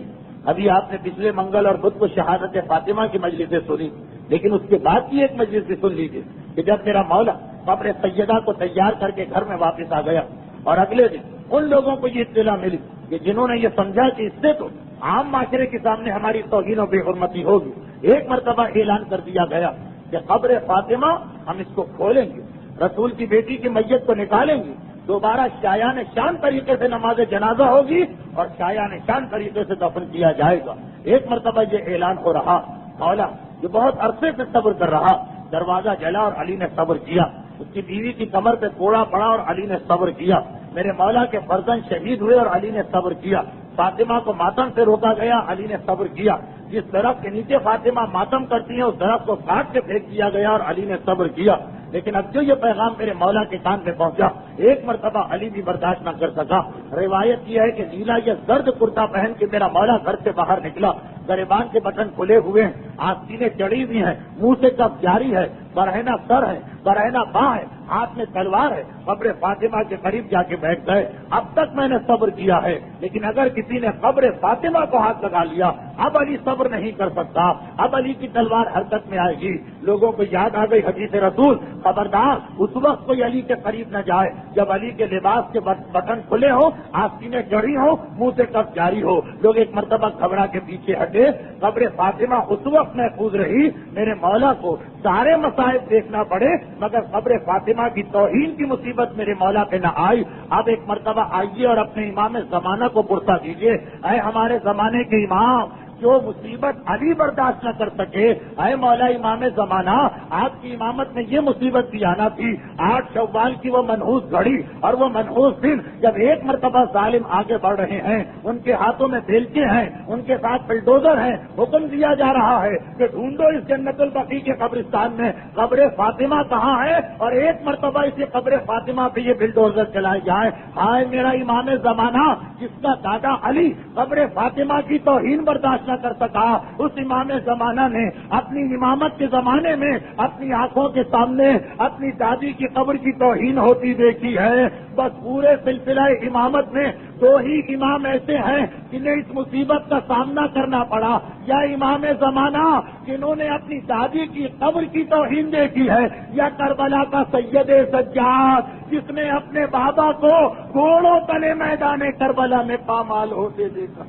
ابھی آپ نے پچھلے منگل اور بدھ کو شہادت فاطمہ کی مجلسیں سنی، لیکن اس کے بعد کی ایک مجلس بھی سن لیجیے کہ جب میرا مولا قبر سیدہ کو تیار کر کے گھر میں واپس آ گیا اور اگلے دن ان لوگوں کو یہ اطلاع ملی کہ جنہوں نے یہ سمجھا کہ اس سے تو عام معاشرے کے سامنے ہماری توہین و بے حرمتی ہوگی، ایک مرتبہ اعلان کر دیا گیا کہ قبر فاطمہ ہم اس کو کھولیں گے، رسول کی بیٹی کی میت کو نکالیں گے، دوبارہ شایان شان طریقے سے نماز جنازہ ہوگی اور شایان شان طریقے سے دفن کیا جائے گا۔ ایک مرتبہ یہ اعلان ہو رہا، مولا جو بہت عرصے سے صبر کر رہا، دروازہ جلا اور علی نے صبر کیا، اس کی بیوی کی کمر پہ کوڑا پڑا اور علی نے صبر کیا، میرے مولا کے فرزند شہید ہوئے اور علی نے صبر کیا، فاطمہ کو ماتم سے روکا گیا، علی نے صبر کیا، جس درخت کے نیچے فاطمہ ماتم کرتی ہیں اس درخت کو کاٹ کے پھینک دیا گیا اور علی نے صبر کیا۔ لیکن اب جو یہ پیغام میرے مولا کے کان میں پہنچا، ایک مرتبہ علی بھی برداشت نہ کر سکا۔ روایت یہ ہے کہ نیلا یہ زرد کرتا پہن کے میرا مولا گھر سے باہر نکلا، گریبان کے بٹن کھلے ہوئے ہیں، آستینیں چڑھی ہوئی ہیں، منہ سے کف جاری ہے، برہنہ سر ہے، برہنہ باں ہے، ہاتھ میں تلوار ہے، قبر فاطمہ کے قریب جا کے بیٹھ گئے۔ اب تک میں نے صبر کیا ہے، لیکن اگر کسی نے قبر فاطمہ کو ہاتھ لگا لیا اب علی صبر نہیں کر سکتا، اب علی کی تلوار حرکت میں آئے گی۔ لوگوں کو یاد آ گئی حدیث رسول، خبردار اس وقت کوئی علی کے قریب نہ جائے جب علی کے لباس کے بٹن کھلے ہو، آستینیں چڑھی ہو، منہ سے کف جاری ہو۔ لوگ ایک مرتبہ گھبرا کے پیچھے ہٹے۔ قبر فاطمہ اس وقت محفوظ رہی، میرے مولا کو سارے مصائب دیکھنا پڑے مگر قبر فاطمہ کی توہین کی مصیبت میرے مولا پہ نہ آئی۔ اب ایک مرتبہ آئیے اور اپنے امام زمانہ کو پرسا کیجیے، اے ہمارے زمانے کے امام جو مصیبت علی برداشت نہ کر سکے، اے مولا امام زمانہ آپ کی امامت میں یہ مصیبت بھی آنا تھی۔ 8 شوال کی وہ منحوس گھڑی اور وہ منحوس دن جب ایک مرتبہ ظالم آگے بڑھ رہے ہیں، ان کے ہاتھوں میں بیلچے ہیں، ان کے ساتھ بلڈوزر ہیں، حکم دیا جا رہا ہے کہ ڈھونڈو اس جنت البقیع کے قبرستان میں قبر فاطمہ کہاں ہے، اور ایک مرتبہ اسی قبر فاطمہ پہ یہ بلڈوزر چلائے جائیں۔ ہائے میرا امام زمانہ جس کا دادا علی قبر فاطمہ کی توہین برداشت نہ کر سکا، اس امام زمانہ نے اپنی امامت کے زمانے میں اپنی آنکھوں کے سامنے اپنی دادی کی قبر کی توہین ہوتی دیکھی ہے۔ بس پورے سلسلہ امامت میں 2 ہی امام ایسے ہیں جنہیں اس مصیبت کا سامنا کرنا پڑا، یا امام زمانہ جنہوں نے اپنی دادی کی قبر کی توہین دیکھی ہے، یا کربلا کا سید سجاد جس نے اپنے بابا کو گھوڑوں تلے میدان کربلا میں پامال ہوتے دیکھا۔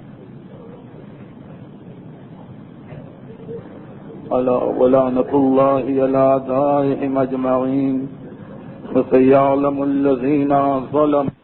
ولعنة الله على أعدائهم أجمعين وسيعلم الذين ظلموا